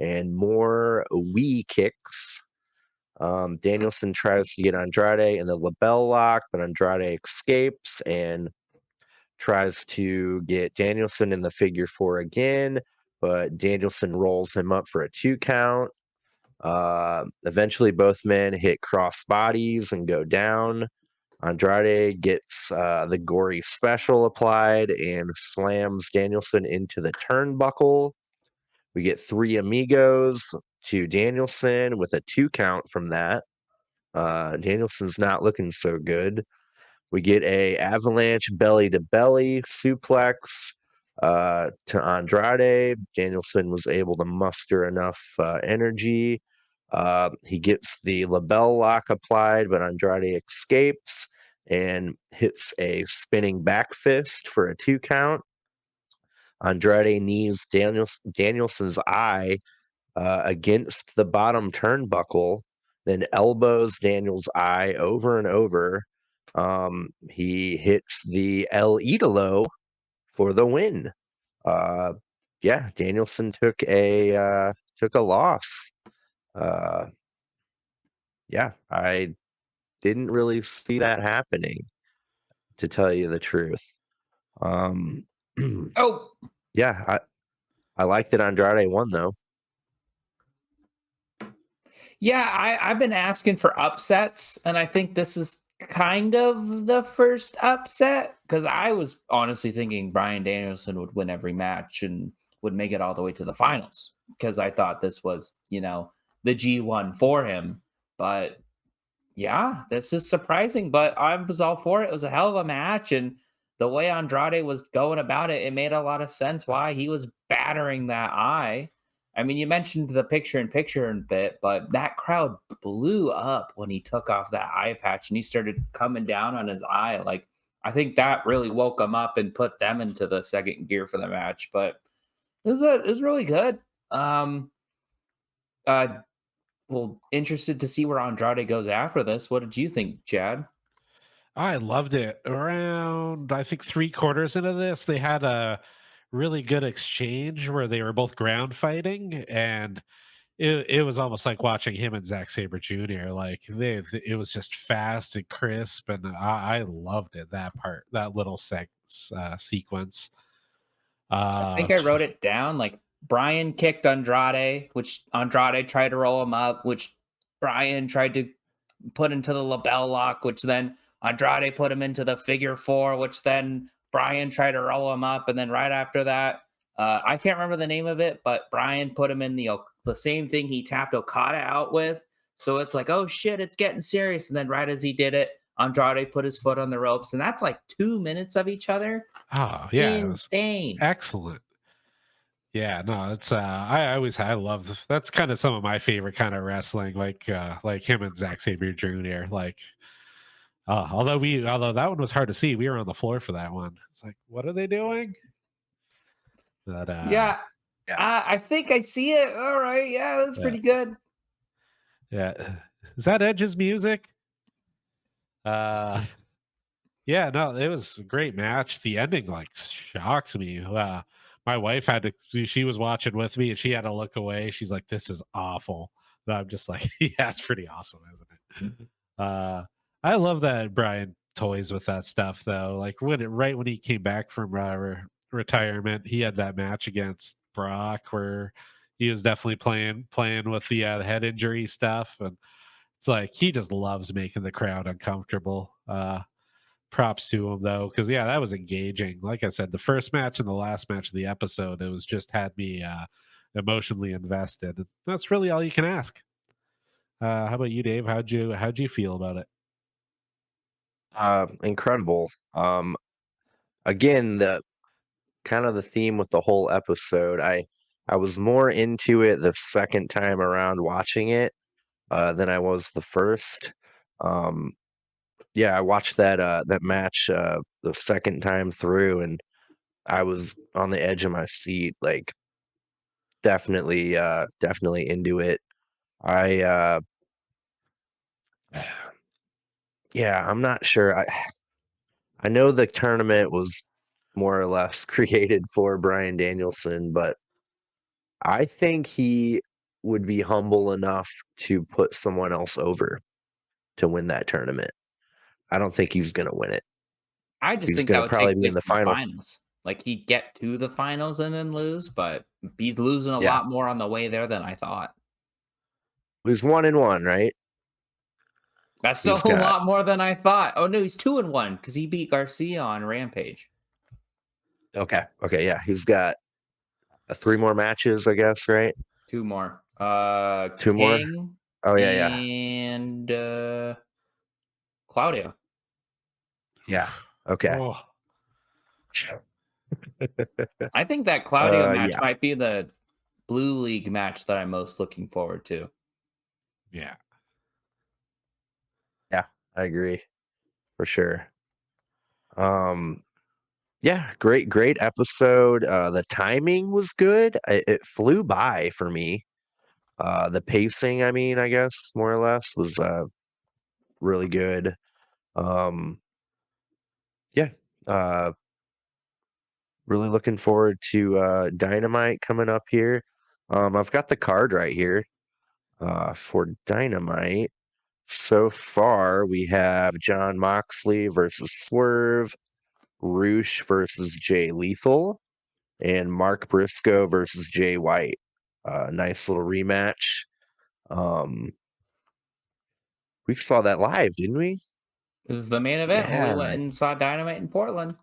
and more wee kicks. Danielson tries to get Andrade in the label lock, but Andrade escapes and tries to get Danielson in the figure four again, but Danielson rolls him up for a 2 count. Eventually, both men hit cross bodies and go down. Andrade gets the gory special applied and slams Danielson into the turnbuckle. We get 3 amigos to Danielson with a 2 count from that. Danielson's not looking so good. We get a avalanche belly to belly suplex to Andrade. Danielson was able to muster enough energy. He gets the label lock applied, but Andrade escapes and hits a spinning back fist for a 2 count. Andrade knees Danielson's eye against the bottom turnbuckle, then elbows Daniel's eye over and over. He hits the El Idolo for the win. Yeah, Danielson took a loss. Yeah, I didn't really see that happening, to tell you the truth. Oh, Yeah, I like that Andrade won though. yeah, I've been asking for upsets, and I think this is kind of the first upset because I was honestly thinking Bryan Danielson would win every match and would make it all the way to the finals because I thought this was, the G1 for him. But yeah, this is surprising, but I was all for it. It was a hell of a match, and the way Andrade was going about it, it made a lot of sense why he was battering that eye. I mean, you mentioned the picture in picture in bit, but that crowd blew up when he took off that eye patch and he started coming down on his eye. Like, I think that really woke him up and put them into the second gear for the match. But it was really good. Uh, well, interested to see where Andrade goes after this. What did you think, Chad? I loved it. Around, I think, 3/4 into this, they had a really good exchange where they were both ground fighting, and it was almost like watching him and Zack Sabre Jr. Like it was just fast and crisp, and I loved it. That part, that little sequence. I Uh, think I wrote it down. Like Brian kicked Andrade, which Andrade tried to roll him up, which Brian tried to put into the label lock, which then Andrade put him into the figure four, which then Brian tried to roll him up, and then right after that, I can't remember the name of it, but Brian put him in the same thing he tapped Okada out with. So it's like, oh shit, it's getting serious. And then right as he did it, Andrade put his foot on the ropes, and that's like 2 minutes of each other. oh yeah, it was Insane. excellent. Yeah, no, it's I love that's kind of some of my favorite kind of wrestling, like him and Zack Sabre Jr. Like, although that one was hard to see, we were on the floor for that one. It's like, what are they doing? But Yeah, Yeah. I think I see it. All right, yeah, that's yeah, pretty good. yeah, is that Edge's music? Uh, yeah, no, it was a great match. The ending like shocks me. My wife had to, she was watching with me and she had to look away. She's like, "This is awful." But I'm just like, "Yeah, it's pretty awesome, isn't it?" I love that Brian toys with that stuff though. Like right when he came back from retirement, he had that match against Brock where he was definitely playing with the head injury stuff, and it's like he just loves making the crowd uncomfortable. Props to him though, because yeah, that was engaging. Like I said, the first match and the last match of the episode, it was just had me emotionally invested. And that's really all you can ask. How about you, Dave? How'd you feel about it? Incredible. Again, the kind of the theme with the whole episode. I was more into it the second time around watching it than I was the first. Um, yeah, I watched that match the second time through, and I was on the edge of my seat, like definitely into it. I yeah, I'm not sure. I know the tournament was more or less created for Bryan Danielson, but I think he would be humble enough to put someone else over to win that tournament. I don't think he's going to win it. I just He's think that going to would probably take be in place the in the final. finals. Like he'd get to the finals and then lose, but he's losing a Yeah. lot more on the way there than I thought. He's 1-1, right? That's still He's a got, lot more than I thought. Oh no, he's 2-1 because he beat Garcia on Rampage. okay. Okay. Yeah. He's got 3 more matches, I guess, right? 2 more. 2 more. King Oh, yeah. Yeah. and Claudio. Yeah. Okay. Oh, I think that Claudio match Yeah. might be the Blue League match that I'm most looking forward to. yeah. Yeah. I agree for sure. Yeah, great episode. The timing was good. It flew by for me. The pacing, I mean, I guess more or less was really good. Um, yeah, uh, really looking forward to Dynamite coming up here. I've got the card right here for Dynamite. So far, we have John Moxley versus Swerve, Roosh versus Jay Lethal, and Mark Briscoe versus Jay White. Nice little rematch. Um, we saw that live, didn't we? It was the main event when we Yeah, went and saw Dynamite in Portland.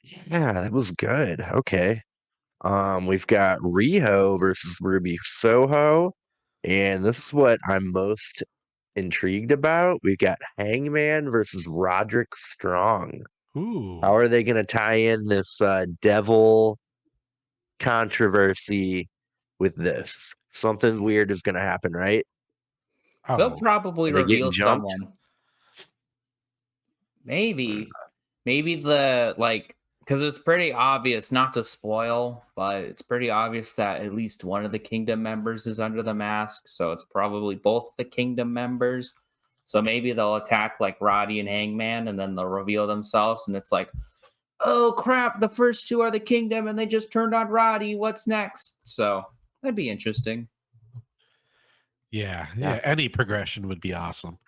yeah, that was good. Okay. We've got Riho versus Ruby Soho, and this is what I'm most intrigued about. We've got Hangman versus Roderick Strong. How Ooh. are they going to tie in this devil controversy with this? Something weird is going to happen, right? They'll Oh, probably Are they getting reveal jumped? someone. Maybe. Maybe the like because it's pretty obvious, not to spoil, but it's pretty obvious that at least one of the kingdom members is under the mask. So it's probably both the kingdom members. So maybe they'll attack like Roddy and Hangman and then they'll reveal themselves. And it's like, oh crap, the first two are the kingdom and they just turned on Roddy. What's next? So that'd be interesting. yeah. Yeah. Yeah. Any progression would be awesome.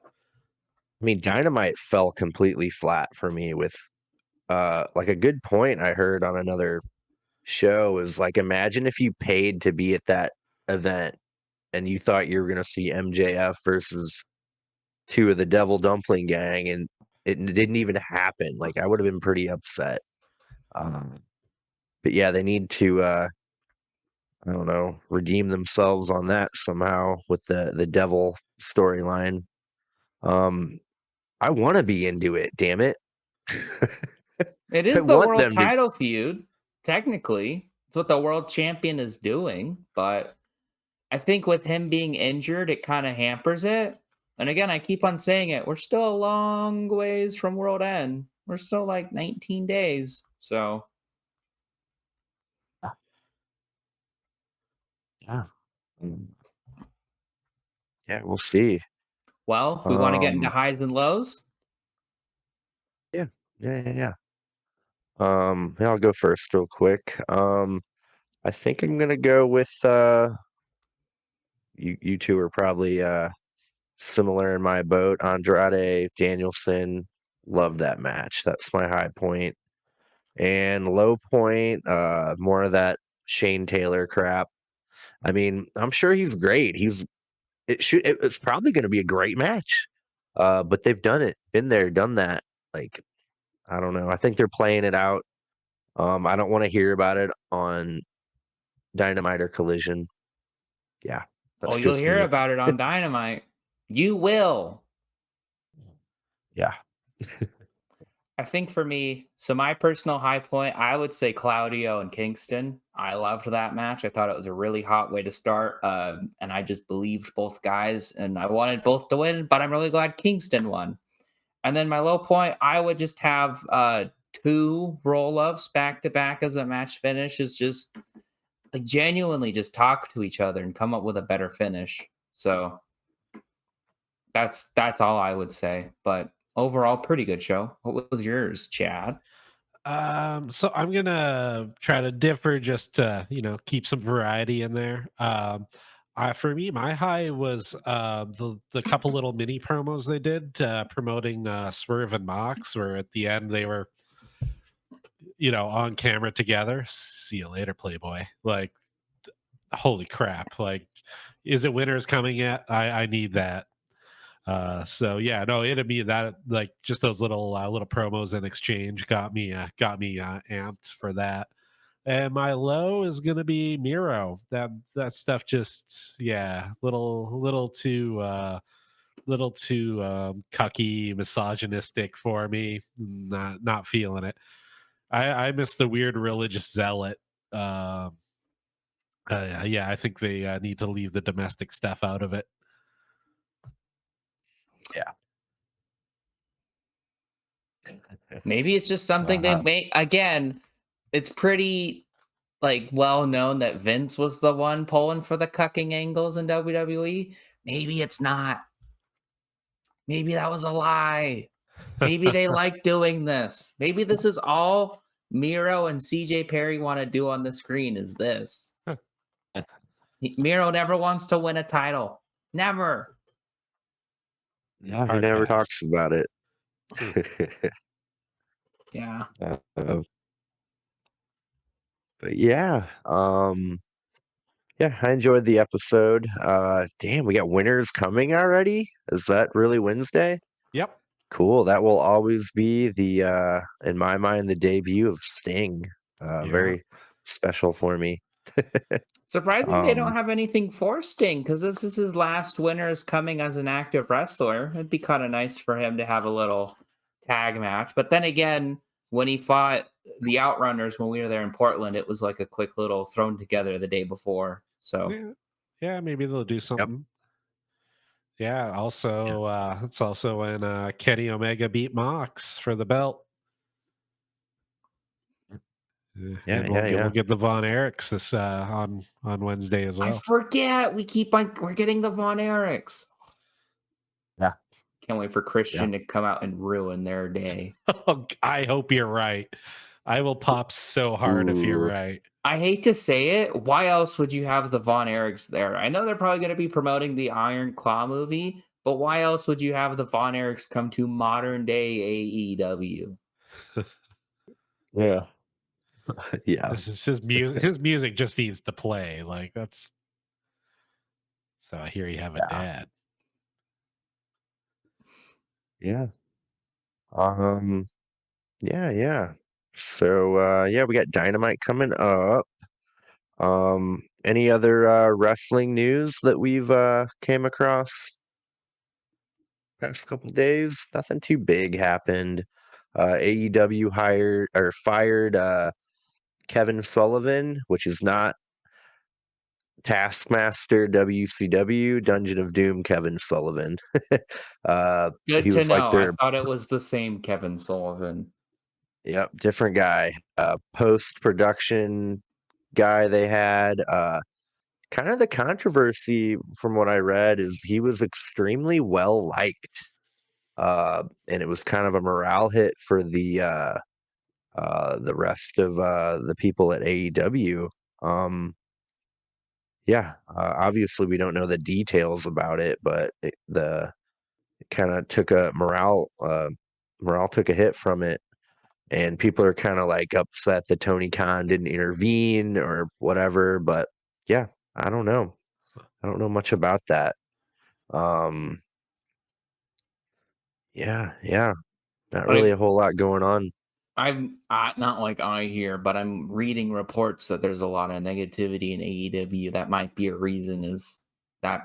I mean, Dynamite fell completely flat for me with like a good point I heard on another show is like imagine if you paid to be at that event and you thought you were going to see MJF versus two of the Devil Dumpling Gang and it didn't even happen. Like I would have been pretty upset. Um, but yeah, they need to I don't know, redeem themselves on that somehow with the Devil storyline. Um, I want to be into it, damn it. It I is the want world them to. title feud, technically. It's what the world champion is doing, but I think with him being injured, it kind of hampers it. And again, I keep on saying it. We're still a long ways from world end. We're still like 19 days. So, Yeah. Mm, yeah, we'll see. well, we want to get into Um, highs and lows. yeah, yeah. Yeah, I'll go first real quick. I think I'm gonna go with you two are probably similar in my boat. Andrade, Danielson, love that match. That's my high point. And low point, more of that Shane Taylor crap. I mean, I'm sure he's great. It's probably gonna be a great match. But they've done it, been there, done that. Like, I don't know. I think they're playing it out. I don't want to hear about it on Dynamite or Collision. Yeah, Oh, that's you'll just hear me. about it on Dynamite. You will. Yeah. I think for me, so my personal high point, I would say Claudio and Kingston. I loved that match. I thought it was a really hot way to start, and I just believed both guys, and I wanted both to win. But I'm really glad Kingston won. And then my low point, I would just have two roll ups back to back as a match finish. Is just like genuinely just talk to each other and come up with a better finish. So that's all I would say. But overall, pretty good show. What was yours, Chad? So I'm gonna try to differ just to, keep some variety in there. For me, my high was the couple little mini promos they did promoting Swerve and Mox, where at the end they were, on camera together. See you later, Playboy. Like, holy crap! Like, is it winter's coming yet? I need that. So yeah, no, it'd be that, like, just those little promos in exchange got me amped for that. And my low is gonna be Miro. That stuff just, yeah, little too cucky, misogynistic for me. Not feeling it. I miss the weird religious zealot. Yeah, I think they need to leave the domestic stuff out of it. Yeah. Maybe it's just something they may again, it's pretty like well known that Vince was the one pulling for the cucking angles in WWE. Maybe it's not. Maybe that was a lie. Maybe they like doing this. Maybe this is all Miro and CJ Perry want to do on the screen is this. Miro never wants to win a title. Never. Yeah, he Hard never pass. talks about it. Yeah. But yeah, yeah, I enjoyed the episode. Damn, we got winners coming already. Is that really Wednesday? Yep. Cool. That will always be in my mind, the debut of Sting. Yeah. Very special for me. Surprising they don't have anything for Sting because this is his last winners coming as an active wrestler. It'd be kind of nice for him to have a little tag match. But then again, when he fought the Outrunners when we were there in Portland, it was like a quick little thrown together the day before. So Yeah, maybe they'll do something. Yeah, also it's also when Kenny Omega beat Mox for the belt. Yeah, And yeah. we'll get the Von Erichs this on Wednesday as I well. forget we're getting the Von Erichs. Yeah. Can't wait for Christian to come out and ruin their day. I hope you're right. I will pop so hard if you're Ooh. right. I hate to say it. Why else would you have the Von Erichs there? I know they're probably going to be promoting the Iron Claw movie, but why else would you have the Von Erichs come to modern day AEW? Yeah. Yeah. This is his music. His music just needs to play. Like, that's. So I hear you have a Yeah. dad. Yeah. Yeah. So yeah, we got Dynamite coming up. Any other wrestling news that we've came across past couple days? Nothing too big happened. AEW fired Kevin Sullivan, which is not Taskmaster WCW Dungeon of Doom Kevin Sullivan. Good He to was like know. I their thought it was the same Kevin Sullivan. different guy. Post-production guy they had. Kind of the controversy from what I read is he was extremely well liked. And it was kind of a morale hit for the rest of the people at AEW. Yeah, obviously we don't know the details about it, but it kind of took a morale took a hit from it, and people are kind of like upset that Tony Khan didn't intervene or whatever. But yeah, I don't know. I don't know much about that. Um, yeah, not really Like a whole lot going on. I'm not like I hear, but I'm reading reports that there's a lot of negativity in AEW. That might be a reason is that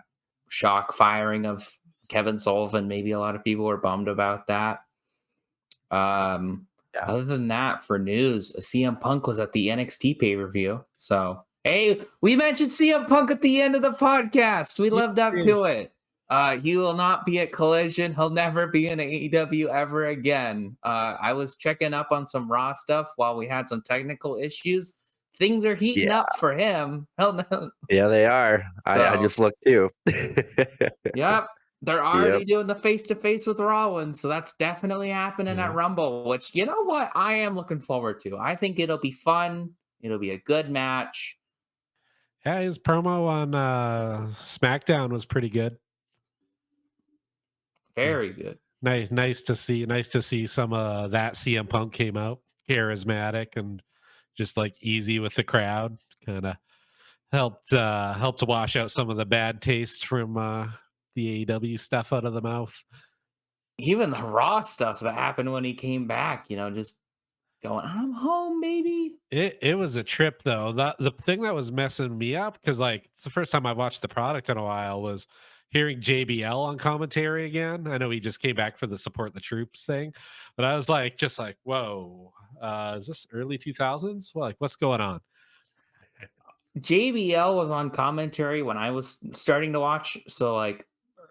shock firing of Kevin Sullivan. Maybe a lot of people were bummed about that. Yeah. Other than that, for news, CM Punk was at the NXT pay-per-view. So, hey, we mentioned CM Punk at the end of the podcast. We lived up to it. He will not be at Collision. He'll never be in AEW ever again. I was checking up on some Raw stuff while we had some technical issues. Things are heating Yeah. up for him. Hell no. Yeah, they are. I So, just looked too. yep. They're already doing the face-to-face with Rollins, so that's definitely happening at Yeah. Rumble, which, you know what? I am looking forward to. I think it'll be fun. It'll be a good match. Yeah, his promo on SmackDown was pretty good. Very good. Nice to see. Nice to see some of that. CM Punk came out charismatic and just like easy with the crowd. Kind of helped to wash out some of the bad taste from the AEW stuff out of the mouth. Even the Raw stuff that happened when he came back, just going, I'm home, baby. It was a trip though. The thing that was messing me up, because like it's the first time I watched the product in a while, was hearing JBL on commentary again. I know he just came back for the support the troops thing, but I was like, just like, whoa, is this early 2000s? Well, like, what's going on? JBL was on commentary when I was starting to watch, so like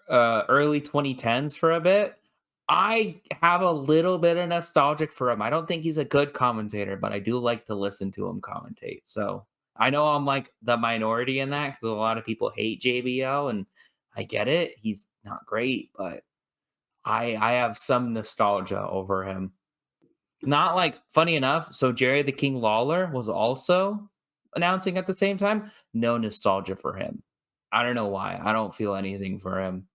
early 2010s for a bit. I have a little bit of nostalgic for him. I don't think he's a good commentator, but I do like to listen to him commentate. So I know I'm like the minority in that because a lot of people hate JBL, and I get it. He's not great, but I have some nostalgia over him. Not like funny enough. So Jerry the King Lawler was also announcing at the same time. No nostalgia for him. I don't know why. I don't feel anything for him.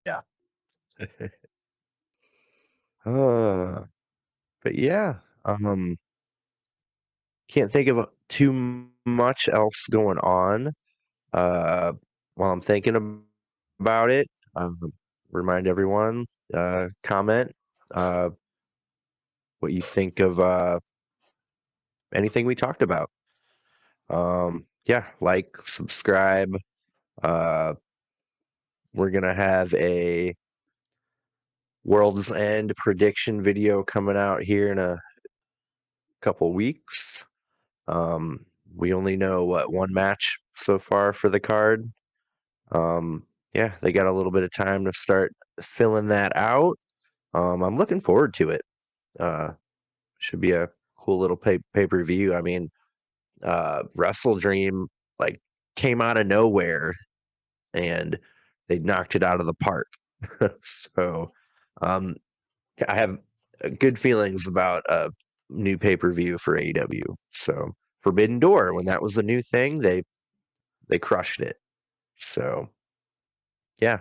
Yeah. uh, but yeah, can't think of too much else going on. Uh, while I'm thinking about it, remind everyone, comment, uh, what you think of anything we talked about. Yeah, like, subscribe. Uh, we're gonna have a World's End prediction video coming out here in a couple weeks. Um, we only know one match so far for the card. Yeah, they got a little bit of time to start filling that out. I'm looking forward to it. Should be a cool little pay-per-view. I mean, Wrestle Dream like came out of nowhere and they knocked it out of the park. So, um, I have good feelings about a new pay-per-view for AEW. So, Forbidden Door, when that was a new thing, they crushed it. So, yeah.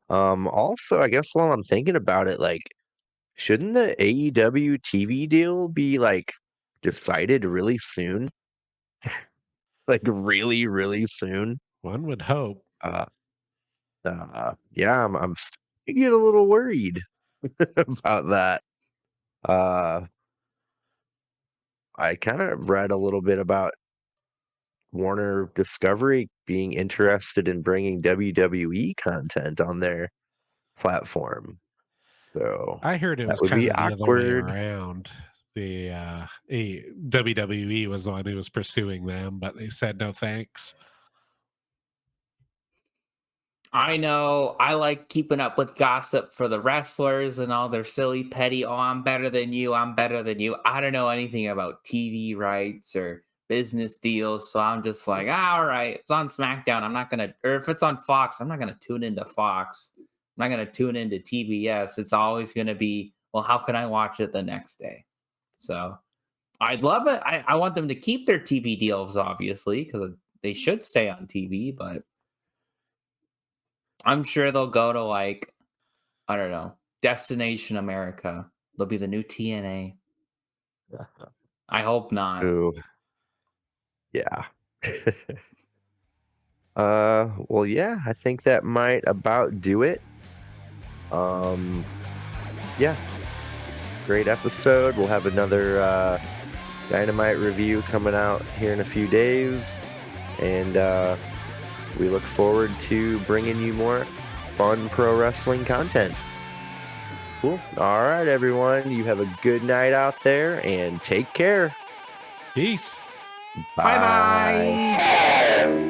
Also, I guess while I'm thinking about it, like, shouldn't the AEW TV deal be like decided really soon? Like really, really soon? One would hope. Uh, yeah, I'm starting to get a little worried about that. Uh, I kind of read a little bit about Warner Discovery being interested in bringing WWE content on their platform. So I heard it that was would kind be of the other way awkward. around. The WWE was the one who was pursuing them, but they said no thanks. I know I like keeping up with gossip for the wrestlers and all their silly, petty, oh, I'm better than you. I'm better than you. I don't know anything about TV rights or business deals. So I'm just like, all right, it's on SmackDown. I'm not going to, or if it's on Fox, I'm not going to tune into Fox. I'm not going to tune into TBS. It's always going to be, well, how can I watch it the next day? So I'd love it. I want them to keep their TV deals, obviously, because they should stay on TV, but I'm sure they'll go to like, I don't know, Destination America. They'll be the new TNA. I hope not. Ooh, yeah. Well, yeah, I think that might about do it. Um, yeah, great episode. We'll have another Dynamite review coming out here in a few days, and we look forward to bringing you more fun pro wrestling content. Cool. All right, everyone. You have a good night out there, and take care. Peace. Bye Bye. bye.